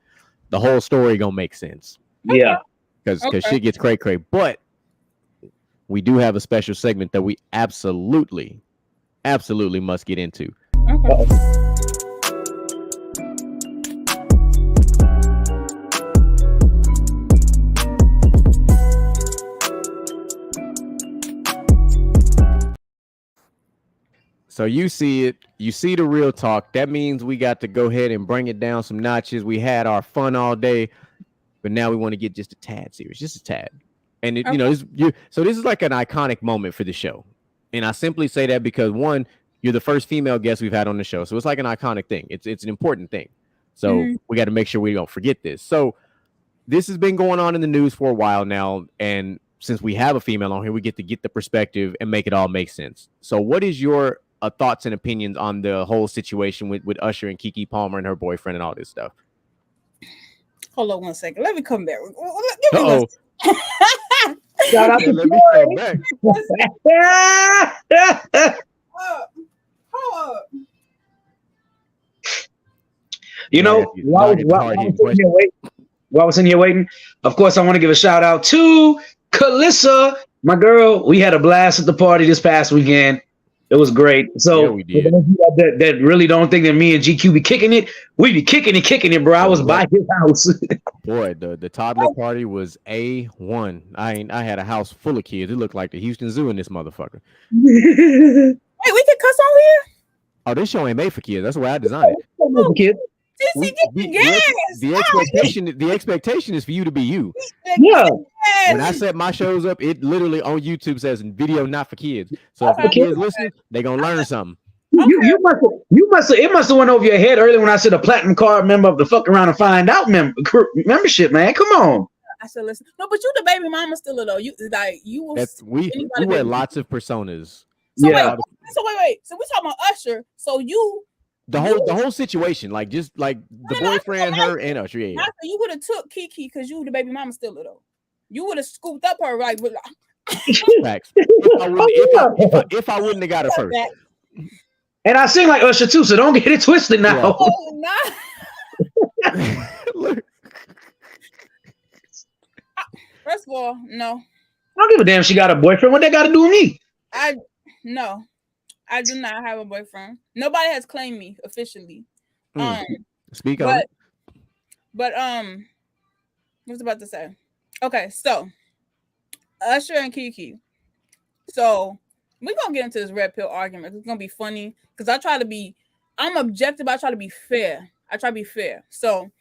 story gonna make sense. Yeah, because shit gets cray. But we do have a special segment that we absolutely must get into. Okay. So you see it, you see the real talk. That means we got to go ahead and bring it down some notches. We had our fun all day, but now we want to get just a tad serious, just a tad. And it, you know, so this is like an iconic moment for the show. And I simply say that because, one, you're the first female guest we've had on the show, so it's like an iconic thing. It's an important thing. So we got to make sure we don't forget this. So this has been going on in the news for a while now, and since we have a female on here, we get to get the perspective and make it all make sense. So what is your thoughts and opinions on the whole situation with Usher and Keke Palmer and her boyfriend and all this stuff? Hold on 1 second. Let me come back. Shout out to Let me come back. Hold up. You know, while I was in here waiting, of course, I want to give a shout out to Kalissa, my girl. We had a blast at the party this past weekend. It was great. So, we did. That really don't think that me and GQ be kicking it. We be kicking it, bro. I was by his house. Boy, the toddler party was A1. I had a house full of kids. It looked like the Houston Zoo in this motherfucker. Hey, we can cuss on here? Oh, this show ain't made for kids. That's the way I designed it. The expectation is for you to be you. Yeah. When I set my shows up, it literally on YouTube says video not for kids. So if the kids listening, they gonna learn something. You must have it must have went over your head earlier when I said a platinum card member of the Fuck Around and Find Out membership, man. Come on. I said, listen. No, but you the baby mama still though. You like you will. We wear lots of personas. So wait. So we talking about Usher. So you. The whole situation, like just like the boyfriend, her and Usher. Yeah. So you would have took Keke because you the baby mama still though. You would have scooped up her right with. Facts. If I wouldn't have got her first. And I sing like Usher too, so don't get it twisted now. Look. First of all, no. I don't give a damn she got a boyfriend. What they got to do with me? No. I do not have a boyfriend. Nobody has claimed me officially. Speak on it. But what was I about to say? Okay, so Usher and Keke. So we're gonna get into this red pill argument. It's gonna be funny because I'm objective, but I try to be fair. So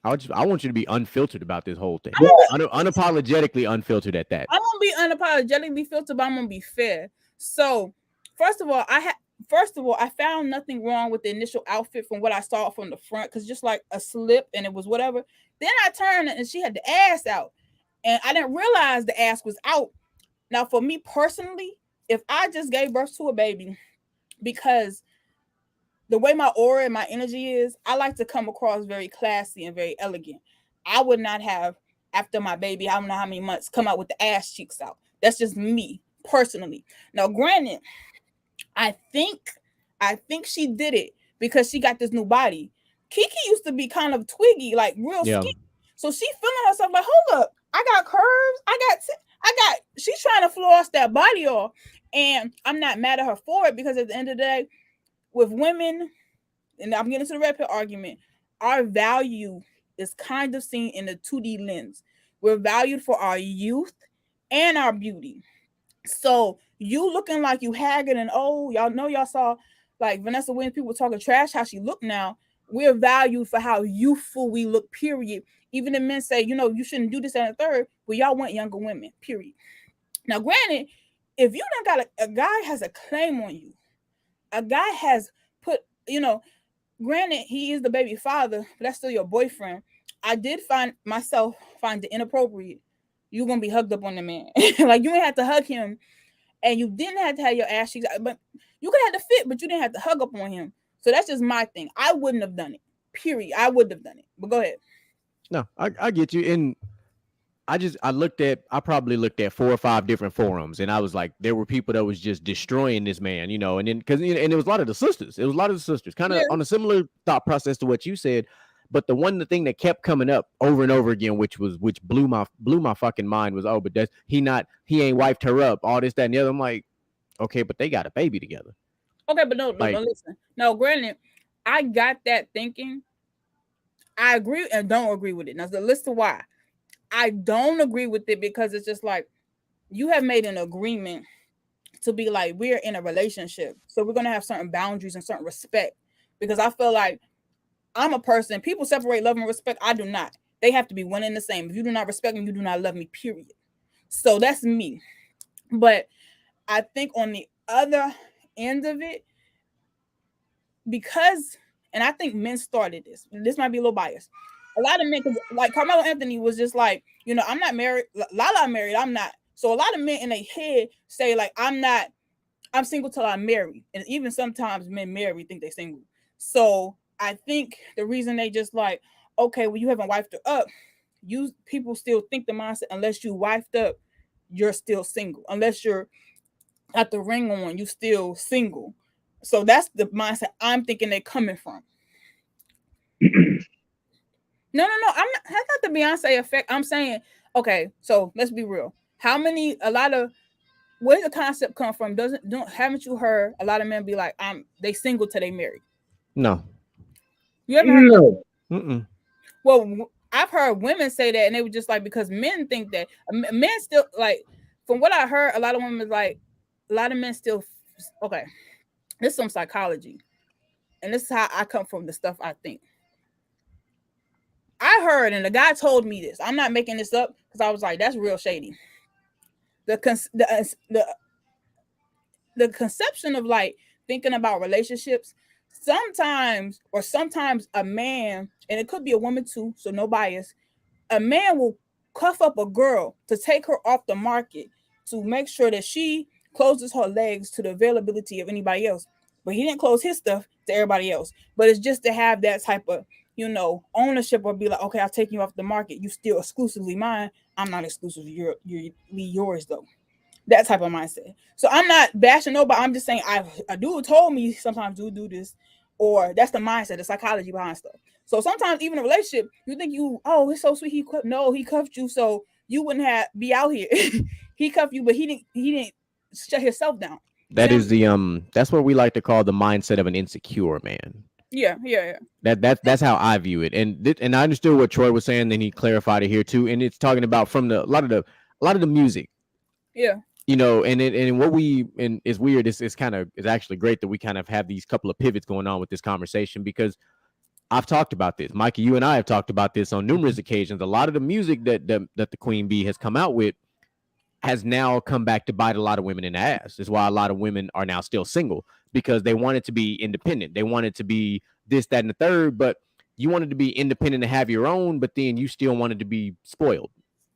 I want you to be unfiltered about this whole thing. Unapologetically unfiltered at that. I'm gonna be unapologetically filtered, but I'm gonna be fair. So First of all, I found nothing wrong with the initial outfit from what I saw from the front, because just like a slip and it was whatever. Then I turned and she had the ass out, and I didn't realize the ass was out. Now, for me personally, if I just gave birth to a baby, because the way my aura and my energy is, I like to come across very classy and very elegant. I would not have, after my baby, I don't know how many months, come out with the ass cheeks out. That's just me personally. Now, granted, I think she did it because she got this new body. Keke used to be kind of twiggy, like real skinny. So she feeling herself like, hold up, I got curves. She's trying to floss that body off. And I'm not mad at her for it, because at the end of the day, with women, and I'm getting to the red pill argument, our value is kind of seen in the 2D lens. We're valued for our youth and our beauty. So you looking like you haggard and old, y'all saw like Vanessa Williams, people talking trash how she look now. We're valued for how youthful we look, period. Even the men say, you shouldn't do this and a third, but y'all want younger women, period. Now, granted, if you don't got a guy has a claim on you, a guy has put, granted he is the baby father, but that's still your boyfriend. I did find it inappropriate. You're gonna be hugged up on the man. Like you ain't have to hug him, and you didn't have to have your ass cheeks, but you could have to fit, but you didn't have to hug up on him. So that's just my thing. I wouldn't have done it. Period. I wouldn't have done it. But go ahead. No, I get you. And I probably looked at 4 or 5 different forums, and I was like, there were people that was just destroying this man, and then and it was a lot of the sisters. It was a lot of the sisters, kind of on a similar thought process to what you said. But the thing that kept coming up over and over again, which blew my fucking mind, was, oh, but he ain't wiped her up, all this, that, and the other. I'm like, okay, but they got a baby together. Okay, but no, listen. No, granted, I got that thinking. I agree and don't agree with it. Now, the list of why. I don't agree with it because it's just like you have made an agreement to be like, we're in a relationship. So we're going to have certain boundaries and certain respect, because I feel like I'm a person. People separate love and respect. I do not. They have to be one and the same. If you do not respect me, you do not love me, period. So that's me. But I think on the other end of it, because, and I think men started this might be a little biased. A lot of men, like Carmelo Anthony was just like, I'm not married. Lala married, I'm not. So a lot of men in their head say like, I'm single till I'm married. And even sometimes men married think they're single. So I think the reason they just like, okay, well, you haven't wifed her up. People still think the mindset, unless you wifed up, you're still single. Unless you're got the ring on, you still single. So that's the mindset I'm thinking they're coming from. No. I'm not. That's not the Beyonce effect. I'm saying, okay, so let's be real. Where the concept come from? Haven't you heard a lot of men be like, they single till they married? No. You ever heard? No. Mm-mm. Well, I've heard women say that, and they were just like, because men think that men still like. From what I heard, a lot of women like, a lot of men still. Okay, this is some psychology, and this is how I come from the stuff I think. I heard, and the guy told me this. I'm not making this up because I was like, that's real shady. The conception of like thinking about relationships, sometimes a man, and it could be a woman too, so no bias, a man will cuff up a girl to take her off the market to make sure that she closes her legs to the availability of anybody else. But he didn't close his stuff to everybody else. But it's just to have that type of, ownership, or be like, okay, I'll take you off the market. You still exclusively mine. I'm not exclusively yours though. That type of mindset. So I'm not bashing nobody. I'm just saying a dude told me sometimes do this, or that's the mindset, the psychology behind stuff. So sometimes even a relationship, you think it's so sweet. He cuffed you so you wouldn't be out here. He cuffed you, but he didn't shut himself down. That is that's what we like to call the mindset of an insecure man. Yeah. That's how I view it. And I understood what Troy was saying, then he clarified it here too. And it's talking about from a lot of the music. Yeah. And what is weird. It's actually great that we kind of have these couple of pivots going on with this conversation, because I've talked about this. Mikey, you and I have talked about this on numerous occasions. A lot of the music that the Queen Bee has come out with has now come back to bite a lot of women in the ass. That's why a lot of women are now still single, because they wanted to be independent. They wanted to be this, that, and the third, but you wanted to be independent and have your own, but then you still wanted to be spoiled.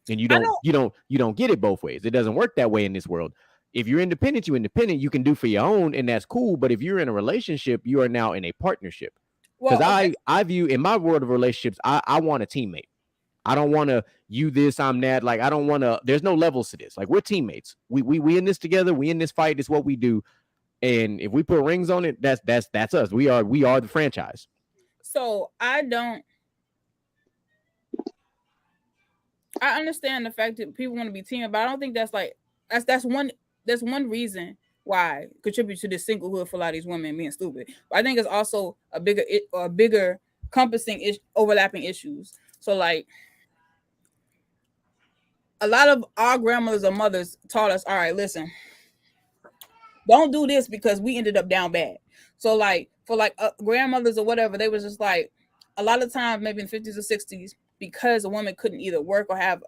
And you don't get it both ways. It doesn't work that way in this world. If you're independent, you can do for your own, and that's cool. But if you're in a relationship, you are now in a partnership. Because I view, in my world of relationships, I want a teammate. I don't want to you this, I'm that. Like, I don't want to. There's no levels to this. Like, we're teammates. We in this together. We in this fight. It's what we do. And if we put rings on it, that's us. We are the franchise. So I understand the fact that people want to be team, but I don't think that's one reason why contribute to this singlehood for a lot of these women being stupid. But I think it's also a bigger encompassing overlapping issues. So like, a lot of our grandmothers or mothers taught us, all right, listen, don't do this because we ended up down bad. So like for grandmothers or whatever, they was just like, a lot of times, maybe in the 50s or 60s, because a woman couldn't either work or have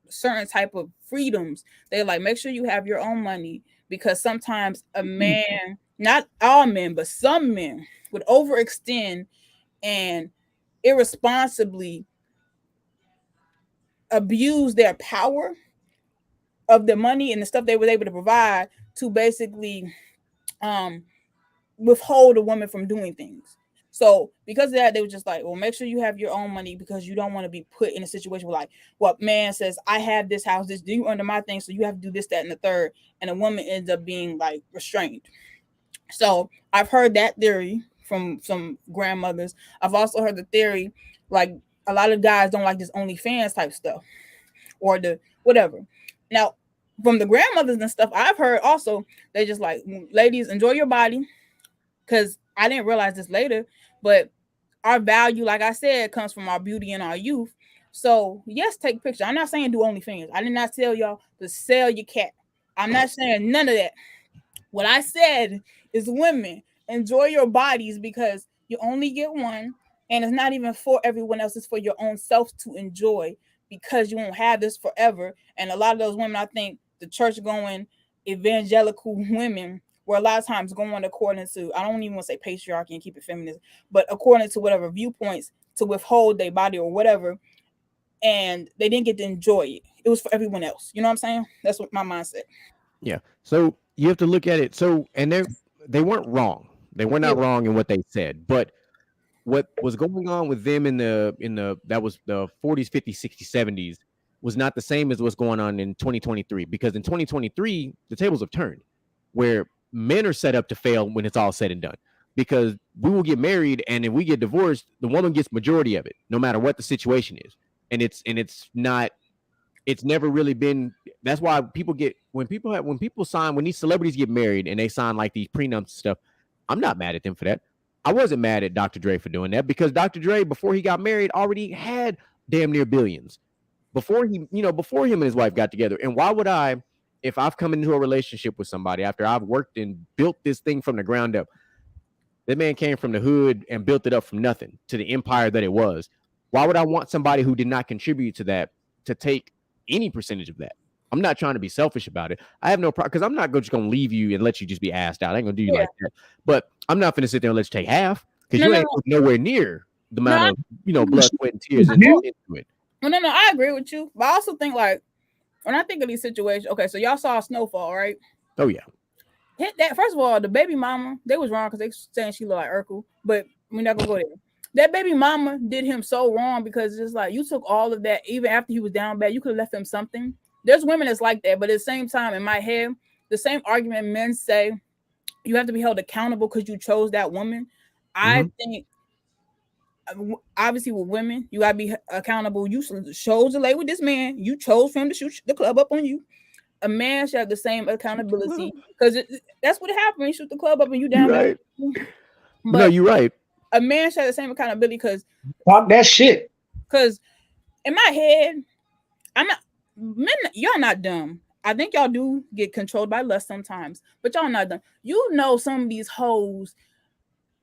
certain type of freedoms, they like, make sure you have your own money, because sometimes a man, not all men, but some men would overextend and irresponsibly abuse their power of the money and the stuff they were able to provide to basically um withhold a woman from doing things. So because of that, they were just like, well, make sure you have your own money because you don't want to be put in a situation where like, what man says, I have this house, this, do you under my thing, so you have to do this, that, and the third, and a woman ends up being like restrained. So I've heard that theory from some grandmothers. I've also heard the theory like a lot of guys don't like this OnlyFans type stuff or the whatever. Now, from the grandmothers and stuff, I've heard also they just like, ladies, enjoy your body, because I didn't realize this later, but our value, like I said, comes from our beauty and our youth. So yes, take pictures. I'm not saying do OnlyFans. I did not tell y'all to sell your cat. I'm not saying none of that. What I said is, women, enjoy your bodies because you only get one, and it's not even for everyone else. It's for your own self to enjoy because you won't have this forever. And a lot of those women, I think, the church going evangelical women were a lot of times going according to, I don't even want to say patriarchy and keep it feminist, but according to whatever viewpoints to withhold their body or whatever, and they didn't get to enjoy it. It was for everyone else. You know what I'm saying? That's what my mindset. Yeah. So you have to look at it. So, and they weren't wrong. They were not wrong in what they said, but what was going on with them in the that was the 40s, 50s, 60s, 70s was not the same as what's going on in 2023, because in 2023 the tables have turned where men are set up to fail when it's all said and done, because we will get married, and if we get divorced, the woman gets majority of it no matter what the situation is. And it's not, it's never really been. That's why people get, when people sign, when these celebrities get married and they sign like these prenups and stuff, I'm not mad at them for that. I wasn't mad at Dr. Dre for doing that, because Dr. Dre, before he got married, already had damn near billions before before him and his wife got together. And why would I, if I've come into a relationship with somebody after I've worked and built this thing from the ground up, that man came from the hood and built it up from nothing to the empire that it was. Why would I want somebody who did not contribute to that to take any percentage of that? I'm not trying to be selfish about it. I have no problem, because I'm not just going to leave you and let you just be asked out. I ain't going to do you like that. But I'm not going to sit there and let you take half, because you ain't nowhere near the amount of blood, sweat, and tears into it. No, I agree with you. But I also think, like, when I think of these situations, okay, so y'all saw Snowfall, right? Oh, yeah. Hit that. First of all, the baby mama, they was wrong because they saying she looked like Urkel, but we're not gonna go there. That baby mama did him so wrong, because it's like, you took all of that, even after he was down bad, you could have left him something. There's women that's like that, but at the same time, in my head, the same argument men say you have to be held accountable because you chose that woman. I think obviously with women, you gotta be accountable. You chose to lay with this man. You chose for him to shoot the club up on you. A man should have the same accountability, because that's what happened. He shoot the club up and you down. Right. But no, you're right. A man should have the same accountability, because talk that shit. Because in my head, I'm not men. Y'all not dumb. I think y'all do get controlled by lust sometimes, but y'all not dumb. You know, some of these hoes.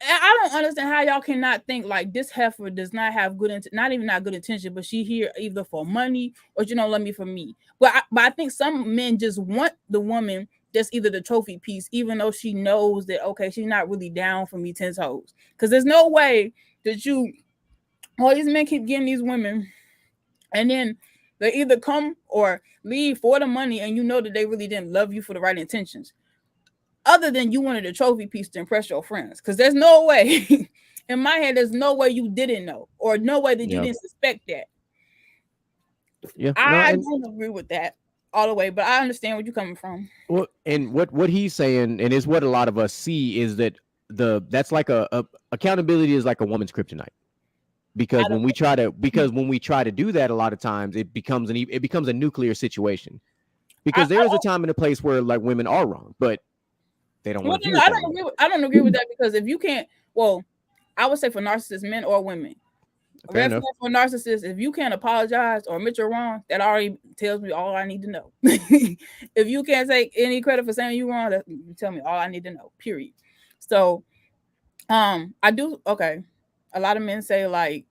I don't understand how y'all cannot think like, this heifer does not have not even not good intention, but she here either for money or you don't love me for me. But I think some men just want the woman that's either the trophy piece, even though she knows that, okay, she's not really down for me 10 toes. Because there's no way that all these men keep getting these women, and then they either come or leave for the money, and you know that they really didn't love you for the right intentions. Other than you wanted a trophy piece to impress your friends. Because there's no way, in my head, there's no way you didn't know, or no way that you didn't suspect that. Yeah, I don't agree with that all the way, but I understand where you're coming from. Well, and what he's saying, and is what a lot of us see, is that that's like a accountability is like a woman's kryptonite. Because when we try to do that, a lot of times it becomes a nuclear situation. Because there is a time and a place where like women are wrong, but they don't want to. I don't agree with that, because if you can't, well, I would say for narcissists, men or women, for narcissists, if you can't apologize or admit you're wrong, that already tells me all I need to know. If you can't take any credit for saying you're wrong, that you tell me all I need to know. Period. So, I do. Okay, a lot of men say like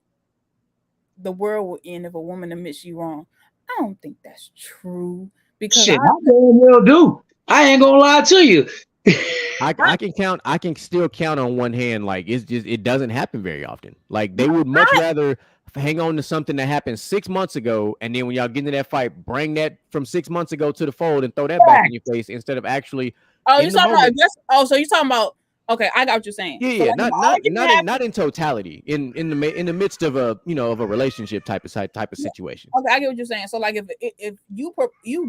the world will end if a woman admits she's wrong. I don't think that's true, because shit, I damn well do. I ain't gonna lie to you. I can still count on one hand. Like it's just it doesn't happen very often. Like they would much rather hang on to something that happened 6 months ago, and then when y'all get into that fight, bring that from 6 months ago to the fold and throw that back in your face instead of actually Oh, you in the talking about moment. so you talking about okay, I got what you're saying. Yeah, So yeah, like if not an not argument not in happens, not in totality. In the midst of a of a relationship type of situation. okay, I get what you're saying. So like if you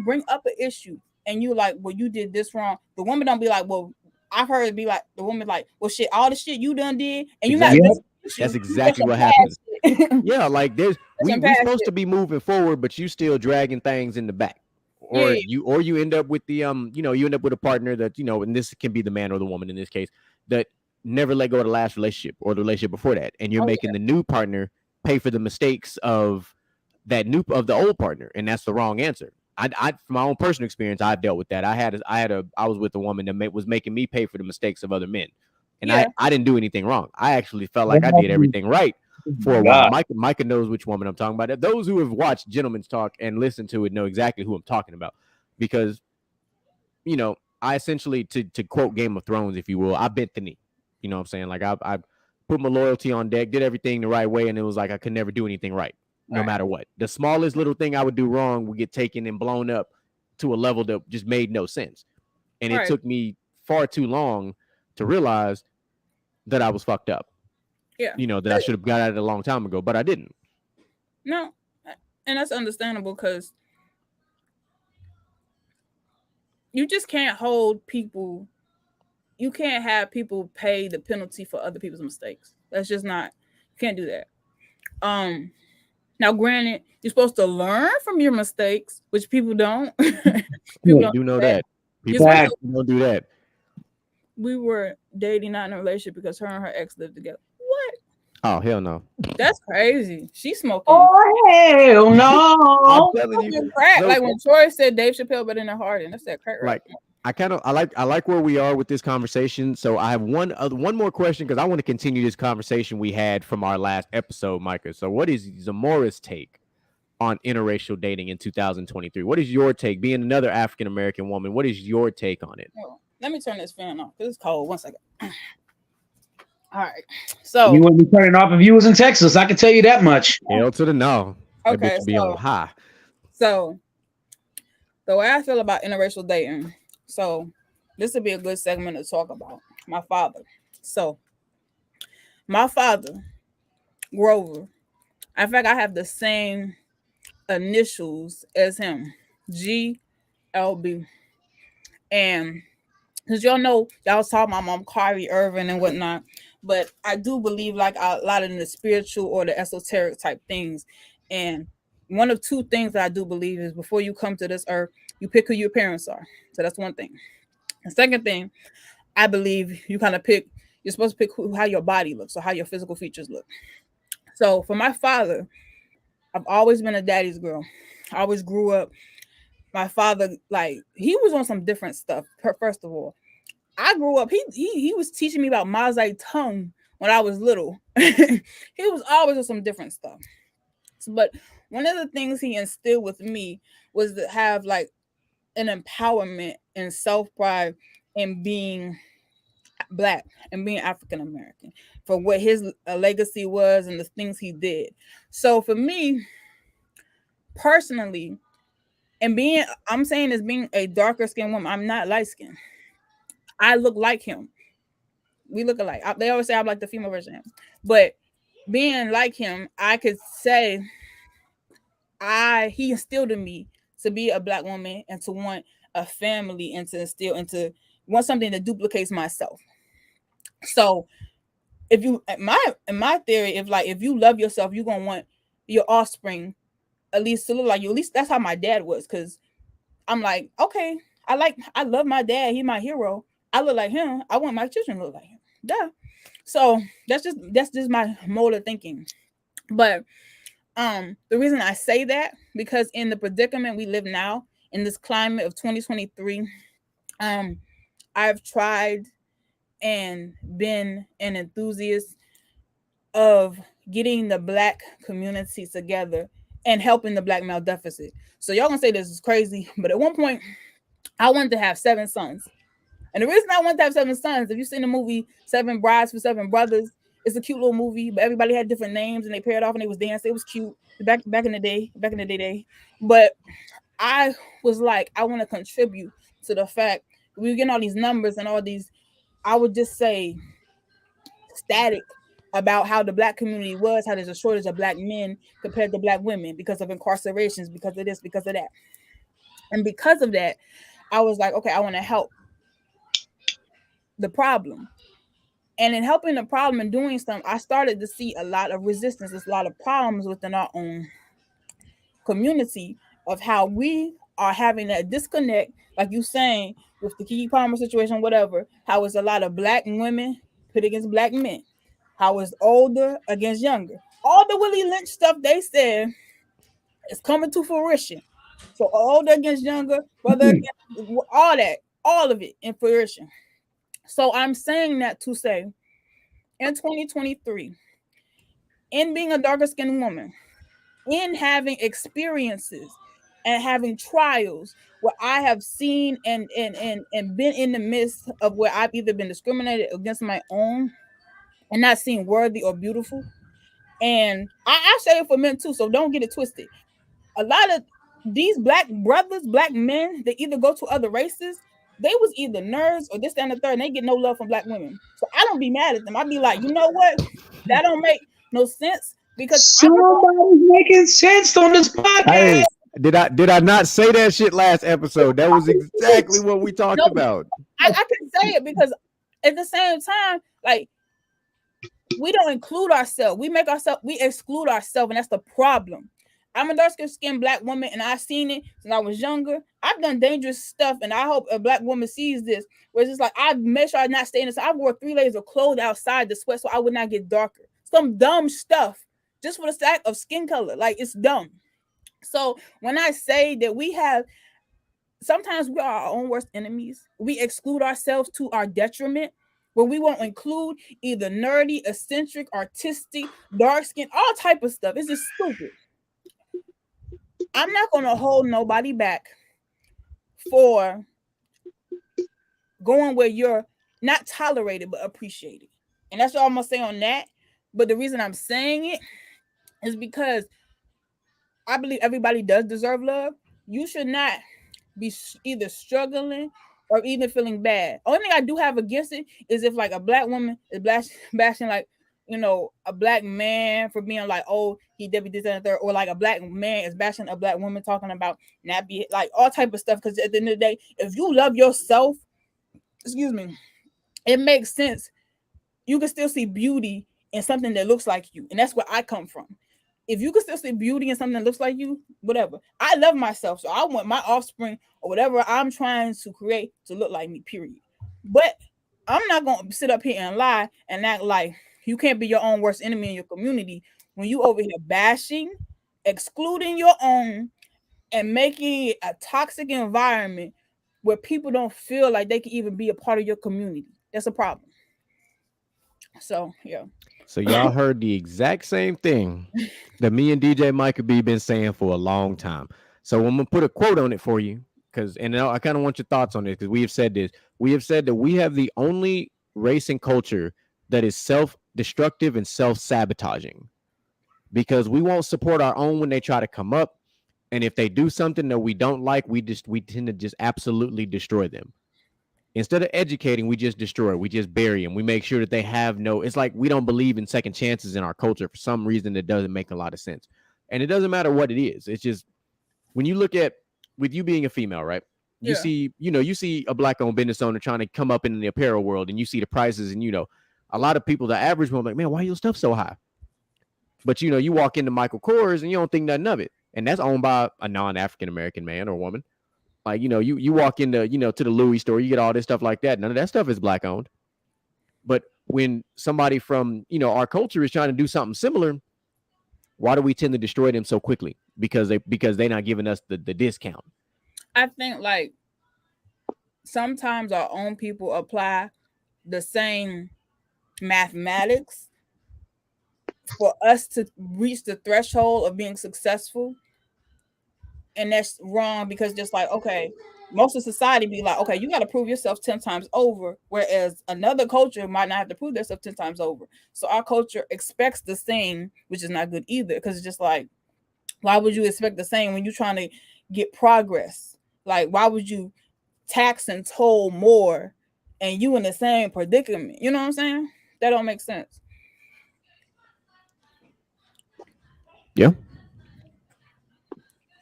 bring up an issue and you like, well, you did this wrong, the woman don't be like, well, I've heard it be like the woman like, well, shit, all the shit you done did, and you're not Exactly. addressing the That's issue. You exactly pushing what happens. past it. Yeah, like there's Pushing we past supposed it. to be moving forward, but you still dragging things in the back. Yeah, Or you end up with the you end up with a partner that, and this can be the man or the woman in this case, that never let go of the last relationship or the relationship before that. And you're oh making the new partner pay for the mistakes of the old partner. And that's the wrong answer. From my own personal experience, I've dealt with that. I was with a woman that was making me pay for the mistakes of other men. And yeah, I didn't do anything wrong. I actually felt like I did everything right for a while. God. Micah knows which woman I'm talking about. Those who have watched Gentleman's Talk and listened to it know exactly who I'm talking about, because I essentially, to quote Game of Thrones, if you will, I bent the knee. You know what I'm saying? Like I put my loyalty on deck, did everything the right way, and it was like I could never do anything right, no matter what. The smallest little thing I would do wrong would get taken and blown up to a level that just made no sense. And it took me far too long to realize that I was fucked up. yeah. That I should have got at it a long time ago, but I didn't. No, and that's understandable because you just can't hold people. You can't have people pay the penalty for other people's mistakes. That's just not. You can't do that. Now, granted, you're supposed to learn from your mistakes, which people don't. People We don't do do know that. that. You're People supposed to, don't do that. we were dating, not in a relationship, because her and her ex lived together. What? Oh, hell no. That's crazy. She's smoking. Oh hell I'm no! telling you. Smoking crack. So, Like when Troy said Dave Chappelle, but in her heart, and that's that crack, right? like, I like where we are with this conversation. So I have one more question, because I want to continue this conversation we had from our last episode, Micah. So what is Xiomara's take on interracial dating in 2023? What is your take, being another African American woman? What is your take on it? Let me turn this fan off because it's cold. 1 second. All right. So You wouldn't be turning off if you was in Texas. I can tell you that much. Hell to the no. That okay, bitch be on high. So the way I feel about interracial dating, so this would be a good segment to talk about my father. So my father, Grover, in fact, I have the same initials as him, GLB. And because y'all know, y'all was talking about my mom, Kyrie Irving and whatnot, but I do believe like a lot in the spiritual or the esoteric type things. And one of two things that I do believe is before you come to this earth, you pick who your parents are. So that's one thing. The second thing, I believe you kind of pick, you're supposed to pick how your body looks or how your physical features look. So for my father, I've always been a daddy's girl. I always grew up. My father, like, he was on some different stuff. First of all, I grew up. He was teaching me about Mazai tongue when I was little. He was always on some different stuff. But one of the things he instilled with me was to have like an empowerment and self pride in being Black and being African American for what his legacy was and the things he did. So for me personally, and I'm saying as being a darker skinned woman, I'm not light skinned. I look like him. We look alike. They always say I'm like the female version of him. But being like him, I could say he instilled in me to be a Black woman and to want a family and to instill and to want something that duplicates myself. So if you in my theory, if you love yourself, you're gonna want your offspring at least to look like you. At least that's how my dad was, because I'm like, okay, I love my dad, he's my hero. I look like him. I want my children to look like him. Duh. So that's just my mode of thinking. But the reason I say that, because in the predicament we live now, in this climate of 2023, I've tried and been an enthusiast of getting the Black community together and helping the Black male deficit. So y'all gonna say this is crazy, but at one point I wanted to have 7 sons. And the reason I wanted to have 7 sons, if you've seen the movie Seven Brides for Seven Brothers, it's a cute little movie, but everybody had different names and they paired off and they was dancing. It was cute back in the day. But I was like, I want to contribute to the fact we were getting all these numbers and all these. I would just say static about how the black community was, how there's a shortage of black men compared to black women because of incarcerations, because of this, because of that. And because of that, I was like, okay, I want to help the problem. And in helping the problem and doing something, I started to see a lot of resistance, there's a lot of problems within our own community of how we are having that disconnect, like you saying with the Keke Palmer situation, whatever, how it's a lot of black women put against black men, how it's older against younger. All the Willie Lynch stuff they said is coming to fruition. So older against younger, brother against all that, all of it in fruition. So I'm saying that to say in 2023, in being a darker skinned woman, in having experiences and having trials where I have seen and been in the midst of where I've either been discriminated against my own and not seen worthy or beautiful. And I say it for men too, so don't get it twisted. A lot of these black brothers, black men, they either go to other races, they was either nerds or this, that, and the third, and they get no love from black women. So I don't be mad at them. I be like, you know what? That don't make no sense because Somebody's making sense on this podcast. Hey, did I not say that shit last episode? That was exactly what we talked no, about. I can say it because at the same time, like we don't include ourselves. We exclude ourselves, and that's the problem. I'm a dark skinned black woman, and I've seen it since I was younger. I've done dangerous stuff, and I hope a black woman sees this. Where it's just like I make sure I not stay in this. I wore 3 layers of clothes outside to sweat so I would not get darker. Some dumb stuff just for the sake of skin color. Like it's dumb. So when I say that we have, sometimes we are our own worst enemies. We exclude ourselves to our detriment. Where we won't include either nerdy, eccentric, artistic, dark skin, all type of stuff. It's just stupid. I'm not going to hold nobody back for going where you're not tolerated but appreciated. And that's what I'm going to say on that. But the reason I'm saying it is because I believe everybody does deserve love. You should not be either struggling or even feeling bad. Only thing I do have against it is if like a black woman is bashing like, you know, a black man for being like, oh, he did this and third, or like a black man is bashing a black woman talking about not be like all type of stuff. Because at the end of the day, if you love yourself, excuse me, it makes sense. You can still see beauty in something that looks like you, and that's where I come from. If you can still see beauty in something that looks like you, whatever. I love myself, so I want my offspring or whatever I'm trying to create to look like me, period. But I'm not going to sit up here and lie and act like you can't be your own worst enemy in your community when you over here bashing, excluding your own, and making it a toxic environment where people don't feel like they can even be a part of your community. That's a problem. So, yeah. So y'all heard the exact same thing that me and DJ Micah B been saying for a long time. So I'm gonna put a quote on it for you, because and I kind of want your thoughts on this, because we have said this. We have said that we have the only race and culture that is self-destructive and self-sabotaging, because we won't support our own when they try to come up, and if they do something that we don't like, we tend to just absolutely destroy them. Instead of educating, we just destroy, we just bury them. We make sure that they have no, it's like we don't believe in second chances in our culture for some reason that doesn't make a lot of sense. And it doesn't matter what it is. It's just when you look at, with you being a female, right? You see, you see a black owned business owner trying to come up in the apparel world, and you see the prices, and a lot of people, the average one, like, man, why your stuff so high? But you walk into Michael Kors and you don't think nothing of it. And that's owned by a non-African American man or woman. Like, you walk into, to the Louis store, you get all this stuff like that. None of that stuff is black owned. But when somebody from, our culture is trying to do something similar, why do we tend to destroy them so quickly? Because they're not giving us the discount. I think like sometimes our own people apply the same mathematics for us to reach the threshold of being successful. And that's wrong because just like, okay, most of society be like, okay, you got to prove yourself 10 times over, whereas another culture might not have to prove themselves 10 times over. So our culture expects the same, which is not good either, because it's just like, why would you expect the same when you're trying to get progress? Like, why would you tax and toll more and you in the same predicament? You know what I'm saying? That don't make sense. Yeah.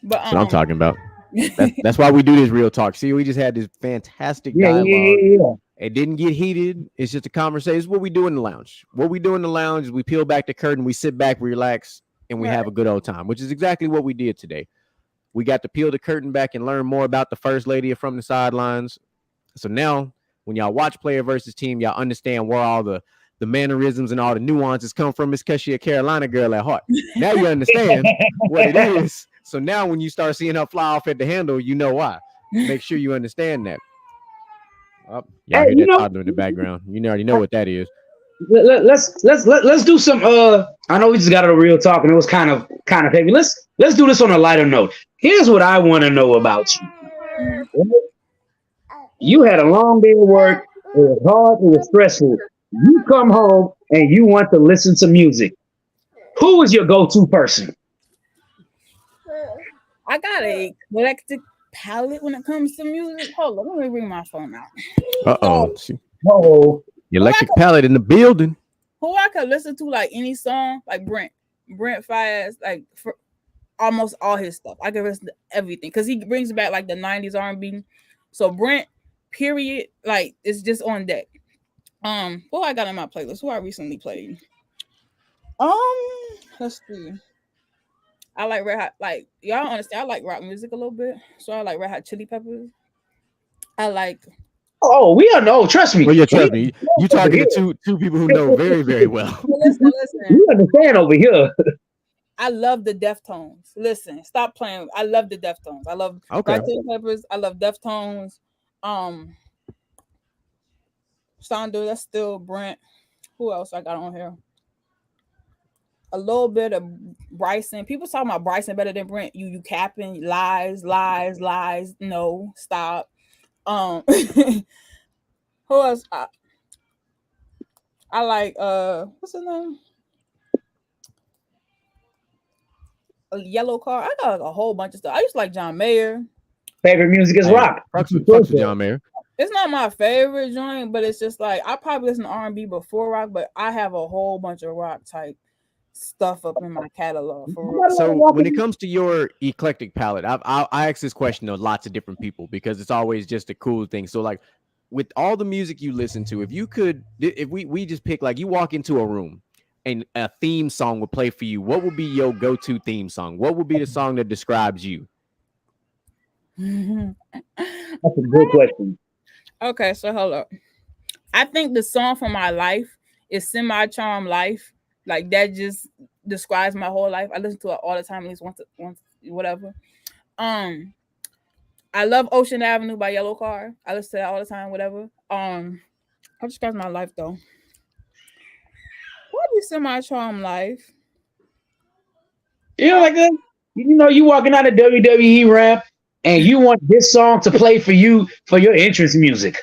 But That's what I'm talking about. That's why we do this real talk. See, we just had this fantastic dialogue. It didn't get heated. It's just a conversation. It's what we do in the lounge. What we do in the lounge is we peel back the curtain, we sit back, we relax, and we have a good old time, which is exactly what we did today. We got to peel the curtain back and learn more about the first lady from the sidelines. So now, when y'all watch player versus team, y'all understand where all the mannerisms and all the nuances come from. It's because she a Carolina girl at heart. Now you understand what it is. So now when you start seeing her fly off at the handle, you know why. Make sure you understand that. Oh, y'all hear that toddler in the background. You already know what that is. Let's do some. I know we just got a real talk and it was kind of heavy. Let's do this on a lighter note. Here's what I want to know about you. You had a long day of work. It was hard. It was stressful. You come home and you want to listen to music. Who is your go-to person? I got a eclectic palette when it comes to music. Hold on, let me bring my phone out. Oh, electric palette in the building. Who I could listen to like any song, like Brent Faiyaz, like for almost all his stuff. I can listen to everything because he brings back like the 90s R&B. So Brent, period, like it's just on deck. Who I got in my playlist? Who I recently played? Let's see. I like Red Hot. Like y'all don't understand, I like rock music a little bit, so I like Red Hot Chili Peppers. I like. Oh, we don't know. Trust me. Well, yeah, trust me. You talking to two people who know very, very well. Listen. You understand over here. I love the Deftones. Listen, stop playing. I love the Deftones. I love Red Hot Chili Peppers. I love Deftones. Sonder, that's still Brent. Who else I got on here? A little bit of Bryson. People talking about Bryson better than Brent. You capping, lies. No, stop. Who else? I like what's his name? A Yellow Car. I got like a whole bunch of stuff. I used to like John Mayer. Favorite music is rock. Fucks with John Mayer. It's not my favorite joint, but it's just like I probably listen to R&B before rock, but I have a whole bunch of rock type stuff up in my catalog. So when it comes to your eclectic palette, I ask this question to lots of different people because it's always just a cool thing. So like with all the music you listen to, if we just pick, like you walk into a room and a theme song would play for you, what would be your go-to theme song? What would be the song that describes you? That's a good question. Okay, so hold up. I think the song for my life is Semi-Charmed Life. Like that just describes my whole life. I listen to it all the time, at least once, whatever. I love Ocean Avenue by Yellow Car. I listen to that all the time, whatever. That describes my life though. What is Semi-Charmed Life? You know, like that. You know, you walking out of WWE ramp and you want this song to play for you for your entrance music.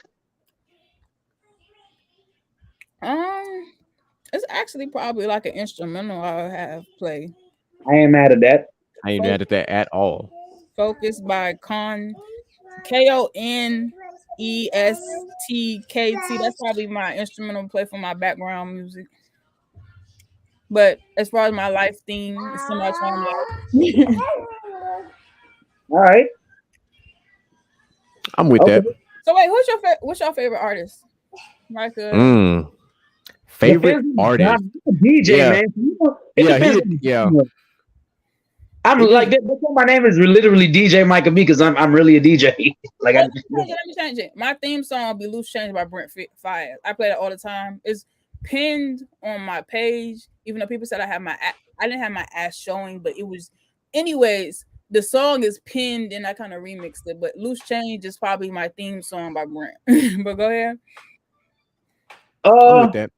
It's actually probably like an instrumental I have play. I ain't mad at that. I ain't mad at that at all. Focused by KONESTKT. That's probably my instrumental play for my background music. But as far as my life theme, it's Semi-Charmed Life. All right. I'm with that. So wait, what's your favorite artist? Favorite artist? DJ, man. I'm like that's what my name is literally DJ Micah B because I'm really a DJ. Like let me change it. My theme song will be "Loose Change" by Brent Faiyaz. I play that all the time. It's pinned on my page, even though people said I didn't have my ass showing, but it was anyways. The song is pinned and I kind of remixed it, but "Loose Change" is probably my theme song by Brent. But go ahead. I'm with that.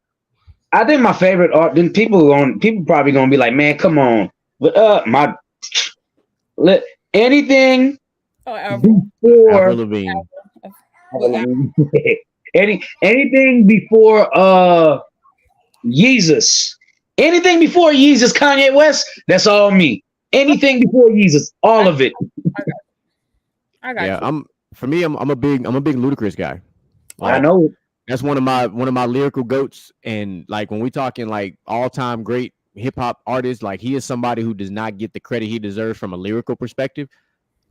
I think my favorite art. Then people probably gonna be like, "Man, come on!" But anything Oh, Avril. before Avril Lavigne. anything before Yeezus. Anything before Yeezus, Kanye West, that's all me. Anything before Yeezus, all of it. I got Yeah, you. I'm a big Ludacris guy. I Like, know. that's one of my lyrical goats. And like when we talking like all-time great hip-hop artists, like he is somebody who does not get the credit he deserves from a lyrical perspective.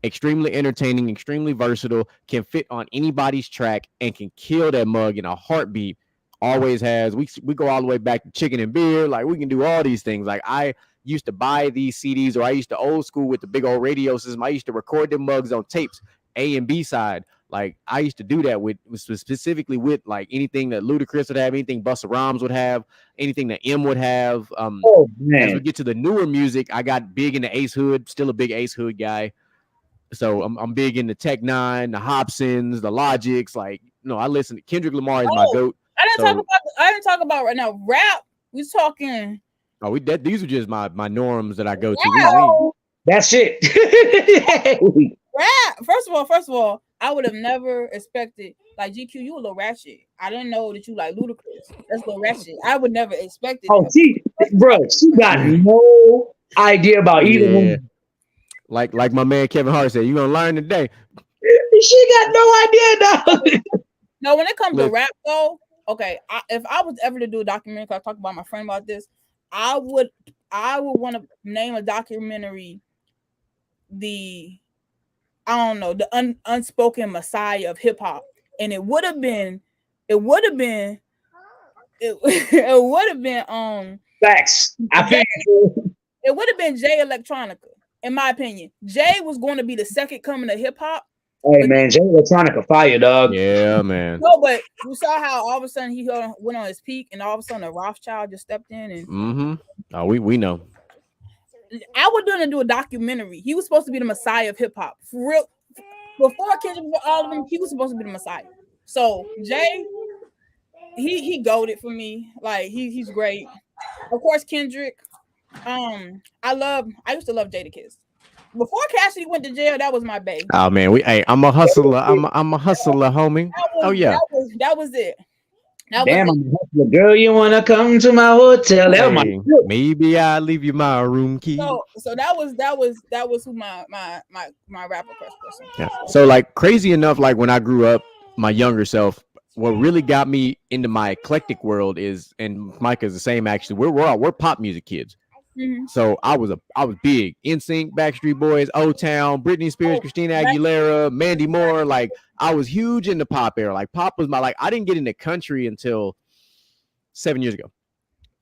Extremely entertaining, extremely versatile, can fit on anybody's track and can kill that mug in a heartbeat. Always has. We go all the way back to Chicken and Beer. Like we can do all these things. Like I used to buy these CDs, or I used to old school with the big old radio system. I used to record them mugs on tapes, A and B side. Like I used to do that with specifically with like anything that Ludacris would have, anything Busta Rhymes would have, anything that M would have. Oh As we man. get to the newer music, I got big into Ace Hood. Still a big Ace Hood guy. So I'm big into Tech Nine, the Hobsons, the Logics. Like, I listen to Kendrick Lamar is my goat. I didn't talk about right now. Rap. We talking. Oh, these are just my norms that I go to. That's it. Rap. First of all, I would have never expected like GQ. You a little ratchet. I didn't know that you like Ludacris. That's a little ratchet. I would never expect it. Oh, she got no idea about either one. Like my man Kevin Hart said, you gonna learn today. She got no idea now. No, when it comes to rap though, okay. If I was ever to do a documentary, because I talked about my friend about this, I would want to name a documentary the unspoken messiah of hip hop, and it would have been Facts. I think it would have been Jay Electronica. In my opinion, Jay was going to be the second coming of hip hop. Hey man, Jay Electronica fire, dog. Yeah, man. No, but you saw how all of a sudden he went on his peak, and all of a sudden a Rothschild just stepped in and. Oh, we know. I was going to do a documentary. He was supposed to be the messiah of hip hop. For real, before Kendrick, before all of them, he was supposed to be the messiah. So Jay, he goated for me. Like he's great. Of course, Kendrick. I used to love Jadakiss. Before Cassidy went to jail, that was my bae. Oh man, I'm a hustler. I'm a hustler, homie. That was it. Damn, I'm a hustler, girl. You wanna come to my hotel? Hey, maybe I'll leave you my room key. So that was who my rapper crush person. Yeah. So like crazy enough, like when I grew up, my younger self, what really got me into my eclectic world is, and Mike is the same actually. We're pop music kids. Mm-hmm. So I was big. NSYNC, Backstreet Boys, O-Town, Britney Spears, Christina Aguilera, Mandy Moore. Like I was huge in the pop era. Like pop was my I didn't get into country until 7 years ago.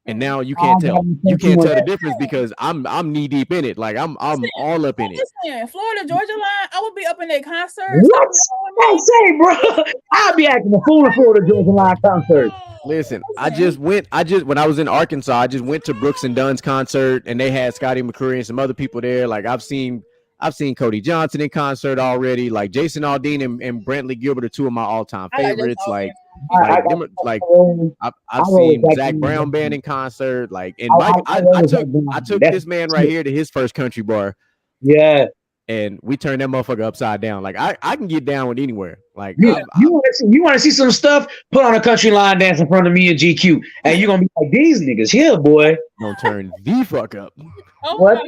And now you can't tell. You can't tell the difference because I'm knee deep in it. Like I'm all up in it. Listen, Florida Georgia Line, I would be up in their concert. What? Don't say, bro. I'll be acting a fool in Florida Georgia Line concert. Listen, I just when I was in Arkansas, I just went to Brooks and Dunn's concert, and they had Scotty McCreery and some other people there. Like I've seen Cody Johnson in concert already. Like Jason Aldean and Brantley Gilbert are two of my all-time favorites. I've seen Zach Brown band in concert. Like, and Mike, I took this man right here to his first country bar. Yeah. And we turned that motherfucker upside down. Like I can get down with anywhere. Like you want to see some stuff? Put on a country line dance in front of me and GQ, and you're gonna be like, these niggas here, boy. Gonna turn the fuck up. What?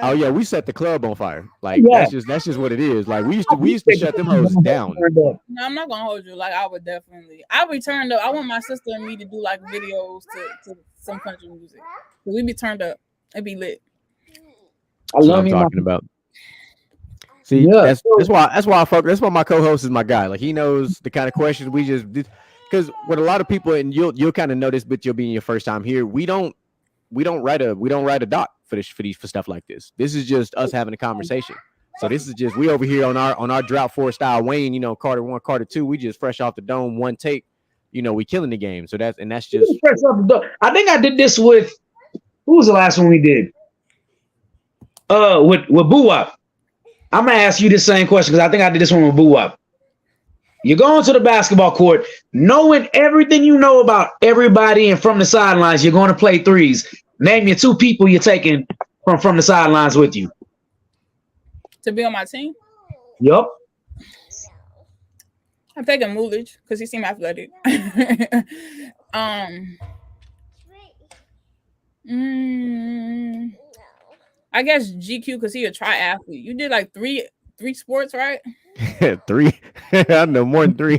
Oh yeah, we set the club on fire. Like that's just what it is. Like we used to shut them hoes down. No, I'm not gonna hold you. Like I would be turned up. I want my sister and me to do like videos to some country music. We be turned up. It'd be lit. I love what I'm talking about. See, that's why I fuck. That's why my co-host is my guy. Like he knows the kind of questions we just did. Because with a lot of people, and you'll kind of notice, but you'll be in your first time here. We don't write a doc for stuff like this. This is just us having a conversation. So this is just we over here on our Drought 4 style Wayne. Carter 1, Carter 2. We just fresh off the dome, one take. We killing the game. So that's just fresh off the dome. I think I did this with who was the last one we did? With Boo Wop. I'm gonna ask you the same question because I think I did this one with Boo Wop. You're going to the basketball court, knowing everything you know about everybody and from the sidelines. You're going to play threes. Name your two people you're taking from the sidelines with you to be on my team. Yup. I'm taking Mulich because he seemed athletic. Mm, I guess GQ because he a triathlete. You did like three sports, right? 3. I know more than 3.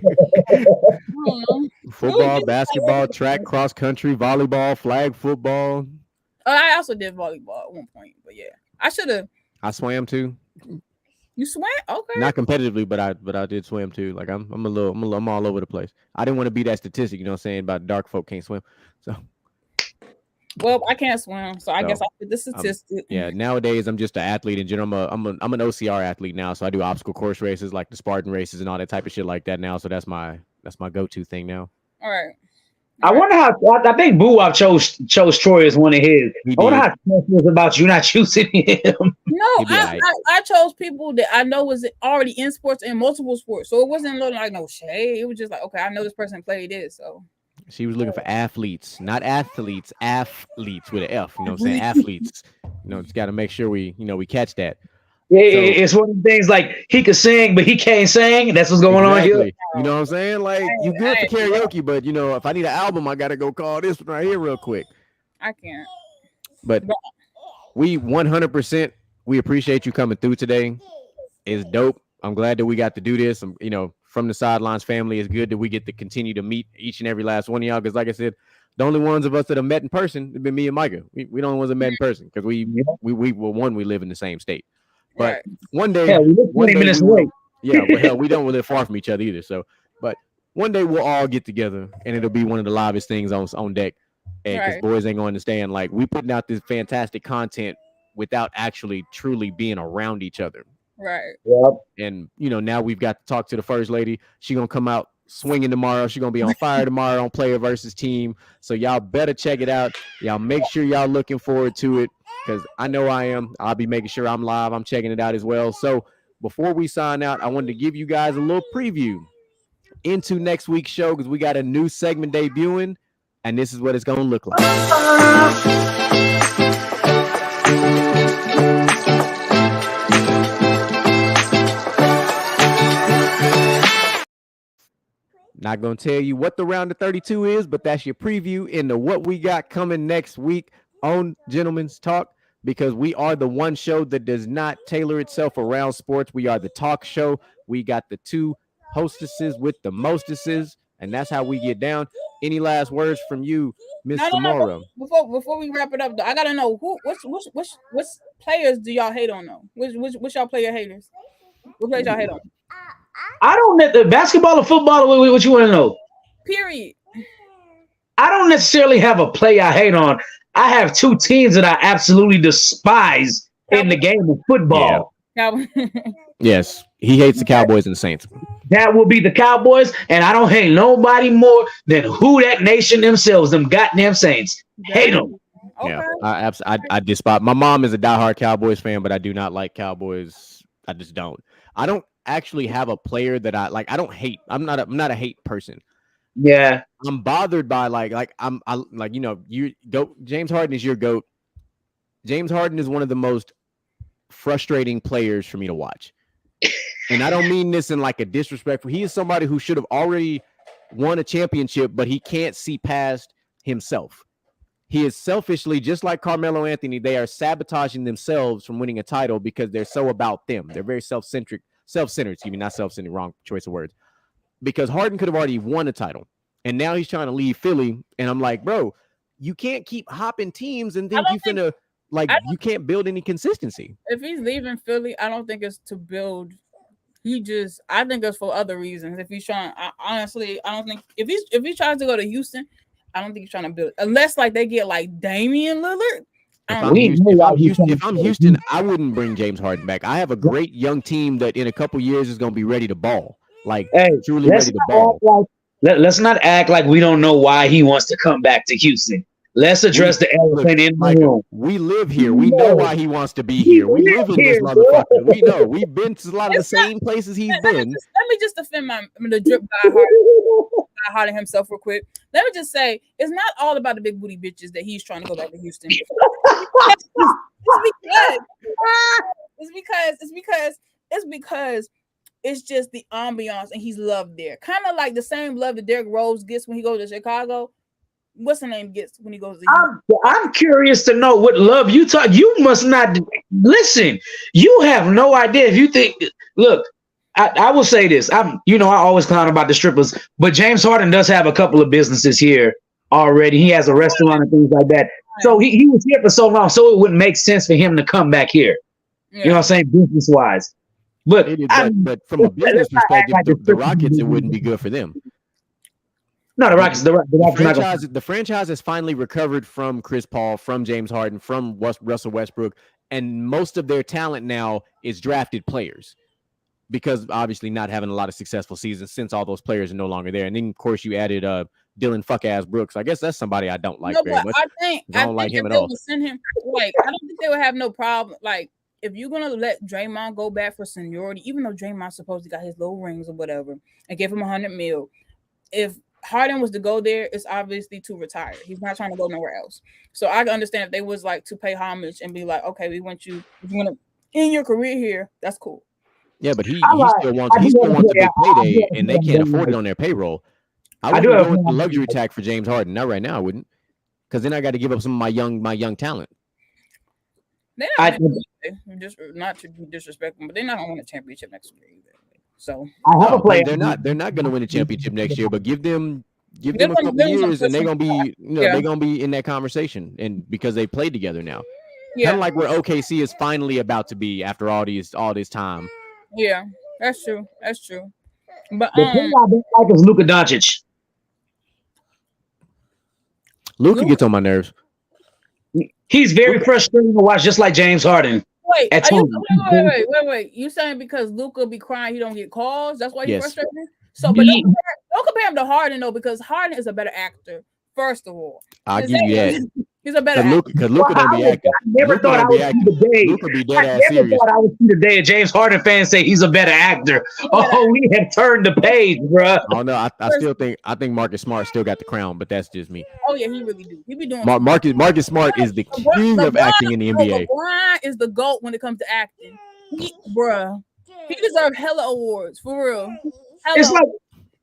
I don't know. Football, basketball, track, cross country, volleyball, flag football. I also did volleyball at one point, but yeah, I should have. I swam too. You swam? Okay. Not competitively, but I did swim too. Like I'm all over the place. I didn't want to be that statistic, you know what I'm saying, about dark folk can't swim. So well, I can't swim, so I guess I did the statistic. Yeah, nowadays I'm just an athlete in general. I'm an OCR athlete now, so I do obstacle course races like the Spartan races and all that type of shit like that now. So that's my go-to thing now. All right. I wonder how. I think Boo Wop chose Troy as one of his. I wonder how it was about you not choosing him. No, I chose people that I know was already in sports and multiple sports, so it wasn't like no shade. It was just like, okay, I know this person played this, so. She was looking for athletes, not athletes, athletes with an F. You know what I'm saying? Athletes. You know, just got to make sure we catch that. Yeah, so, it's one of the things like he could sing, but he can't sing. That's what's going on here. You know what I'm saying? Like, you good for karaoke, but, you know, if I need an album, I got to go call this one right here real quick. I can't. But we 100%, we appreciate you coming through today. It's dope. I'm glad that we got to do this. You know, from the Sidelines family, it's good that we get to continue to meet each and every last one of y'all. Because like I said, the only ones of us that have met in person have been me and Micah. We the only ones that met in person because we live in the same state. But one day, we don't live far from each other either. So, but one day we'll all get together and it'll be one of the livest things on deck. And because boys ain't going to understand, like we putting out this fantastic content without actually truly being around each other. Right. Yep. And you know, now we've got to talk to the first lady. She's gonna come out swinging tomorrow. She's gonna be on fire tomorrow on Player versus Team. So y'all better check it out. Y'all make sure y'all looking forward to it because I know I am. I'll be making sure I'm live. I'm checking it out as well. So before we sign out, I wanted to give you guys a little preview into next week's show because we got a new segment debuting, and this is what it's gonna look like. Not going to tell you what the round of 32 is, but that's your preview into what we got coming next week on Gentlemen's Talk, because we are the one show that does not tailor itself around sports. We are the talk show. We got the two hostesses with the mostesses, and that's how we get down. Any last words from you, Miss Xiomara? Before we wrap it up, though, I gotta know which players do y'all hate on though? Which y'all player haters? What players y'all hate on? I don't know the basketball or football. What you want to know? Period. I don't necessarily have a play I hate on. I have two teams that I absolutely despise in the game of football. Yeah. Yes, he hates the Cowboys and the Saints. That will be the Cowboys, and I don't hate nobody more than who that nation themselves, them goddamn Saints. Hate them. Okay. Yeah, I despise. My mom is a diehard Cowboys fan, but I do not like Cowboys. I just don't. I don't actually have a player that I like. I don't hate. I'm not a hate person. Yeah. I'm bothered by you go. James Harden is your GOAT. James Harden is one of the most frustrating players for me to watch. And I don't mean this in like a disrespectful. He is somebody who should have already won a championship, but he can't see past himself. He is selfishly, just like Carmelo Anthony, they are sabotaging themselves from winning a title because they're so about them. They're very self-centered, not self-centered, wrong choice of words. Because Harden could have already won a title, and now he's trying to leave Philly, and I'm like, bro, you can't keep hopping teams and think you can't build any consistency. If he's leaving Philly, I don't think it's to build. I think it's for other reasons. If he's trying, I don't think if he tries to go to Houston, I don't think he's trying to build unless like they get like Damian Lillard. If I'm Houston, I wouldn't bring James Harden back. I have a great young team that in a couple years is going to be ready to ball. Truly ready to ball. Let's not act like we don't know why he wants to come back to Houston. Let's address the elephant in the room. We live here. We know why he wants to be here. We live in this motherfucker. We know. We've been to a lot of the same places he's been. Let me just defend the drip Harden himself real quick. Let me just say, it's not all about the big booty bitches that he's trying to go back to Houston. It's because It's just the ambiance, and he's loved there. Kind of like the same love that Derrick Rose gets when he goes to Chicago. What's the name gets when he goes to I'm curious to know what love you talk. You must not listen. You have no idea if you think. Look, I will say this. I always clown about the strippers, but James Harden does have a couple of businesses here already. He has a restaurant and things like that. So he was here for so long, so it wouldn't make sense for him to come back here. Yeah. You know what I'm saying, business wise. But from a business perspective, the Rockets, it wouldn't be good for them. No, the Rockets. The franchise has finally recovered from Chris Paul, from James Harden, from Russell Westbrook, and most of their talent now is drafted players, because obviously not having a lot of successful seasons since all those players are no longer there. And then of course you added Dylan fuck-ass Brooks. I guess that's somebody I don't like very much. I don't like him at all. Send him, I don't think they would have no problem. Like, if you're gonna let Draymond go back for seniority, even though Draymond supposedly got his low rings or whatever, and give him $100 million, if Harden was to go there, it's obviously to retire. He's not trying to go nowhere else. So I can understand if they was like to pay homage and be like, okay, we want you, if you want to end your career here, that's cool. Yeah, but he still wants a big payday, and they can't afford it on their payroll. I wouldn't go with the luxury tax for James Harden. Not right now, I wouldn't, because then I got to give up some of my young talent. Not to disrespect them, but they're not gonna win a championship next year either. So they're not going to win a championship next year, but give them a couple years, and they're going to be, they're going to be in that conversation, and because they played together now. Yeah. Kind of like where OKC is finally about to be after all this time. Yeah, that's true. But the thing I don't like is Luka Doncic. Luka gets on my nerves. He's very frustrating to watch, just like James Harden. Wait. You saying because Luka be crying he don't get calls? That's why he's frustrated? So, but don't compare him to Harden, though, because Harden is a better actor, first of all. I'll give you that. He's a better actor. Because Luka don't be acting. I never thought I would see the day. I never thought I would see the day a James Harden fan say he's a better actor. Oh, we have turned the page, bro. Oh no, I think Marcus Smart still got the crown, but that's just me. Oh yeah, he really do. He be doing. Marcus Smart is the king of acting in the NBA. LeBron is the GOAT when it comes to acting. He deserves hella awards for real. It's like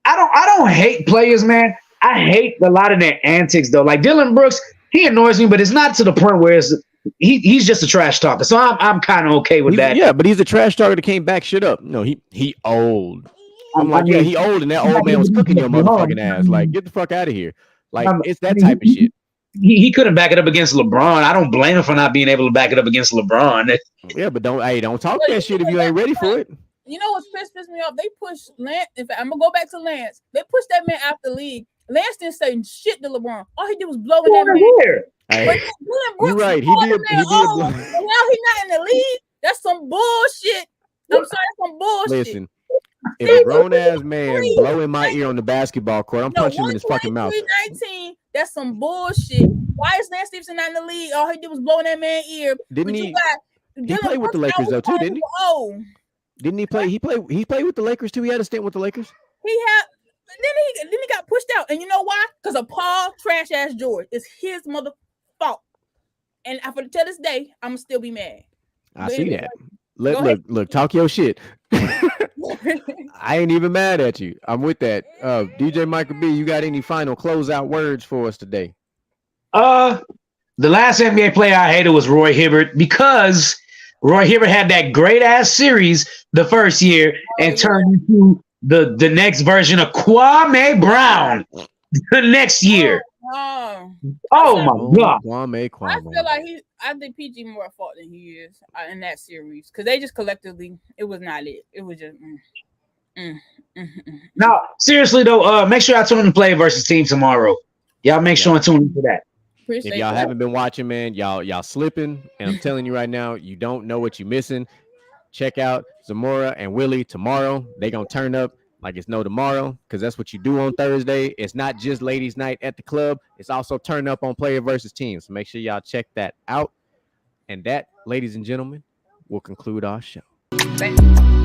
I don't hate players, man. I hate a lot of their antics though. Like Dylan Brooks, he annoys me, but it's not to the point where he's just a trash talker. So I'm kind of okay with that. Yeah, but he's a trash talker that can't back shit up. No, he old. I'm like, yeah, he old, and that old man was cooking your motherfucking ass. Like, get the fuck out of here. Like, it's that type of shit. He couldn't back it up against LeBron. I don't blame him for not being able to back it up against LeBron. Yeah, but don't talk that shit if you ain't ready for it. You know what's pissed me off? They pushed Lance. In fact, I'm gonna go back to Lance. They pushed that man out the league. Lance didn't say shit to LeBron. All he did was blow in that man. Hey, you're right. He did. Now he's not in the league. That's some bullshit. I'm sorry, that's some bullshit. Listen, if a grown ass man blow in my ear on the basketball court, I'm punching him in his fucking mouth. 19, that's some bullshit. Why is Lance Stevenson not in the league? All he did was blow in that man's ear. Didn't he? He played with the Lakers though too, didn't he? Oh, didn't he play? He played with the Lakers too. He had a stint with the Lakers. Then he got pushed out, and you know why? Because of Paul trash ass George. It's his mother fault. And for till this day, I'm still be mad. I see that. Look, talk your shit. I ain't even mad at you. I'm with that. DJ Michael B, you got any final closeout words for us today? The last NBA player I hated was Roy Hibbert, because Roy Hibbert had that great ass series the first year and turned into the next version of Kwame Brown the next year. Oh my God. Kwame. I feel like I think PG more at fault than he is in that series, because they just collectively, it was not it. It was just. Now, seriously though, make sure I tune in to Play versus Team tomorrow. Y'all make sure and tune in for that. If y'all haven't been watching, man, y'all slipping, and I'm telling you right now, you don't know what you're missing. Check out Xiomara and Willie tomorrow. They gonna turn up like it's no tomorrow, because that's what you do on Thursday. It's not just ladies' night at the club. It's also turn up on Player versus Team. So make sure y'all check that out. And that, ladies and gentlemen, will conclude our show. Thank you.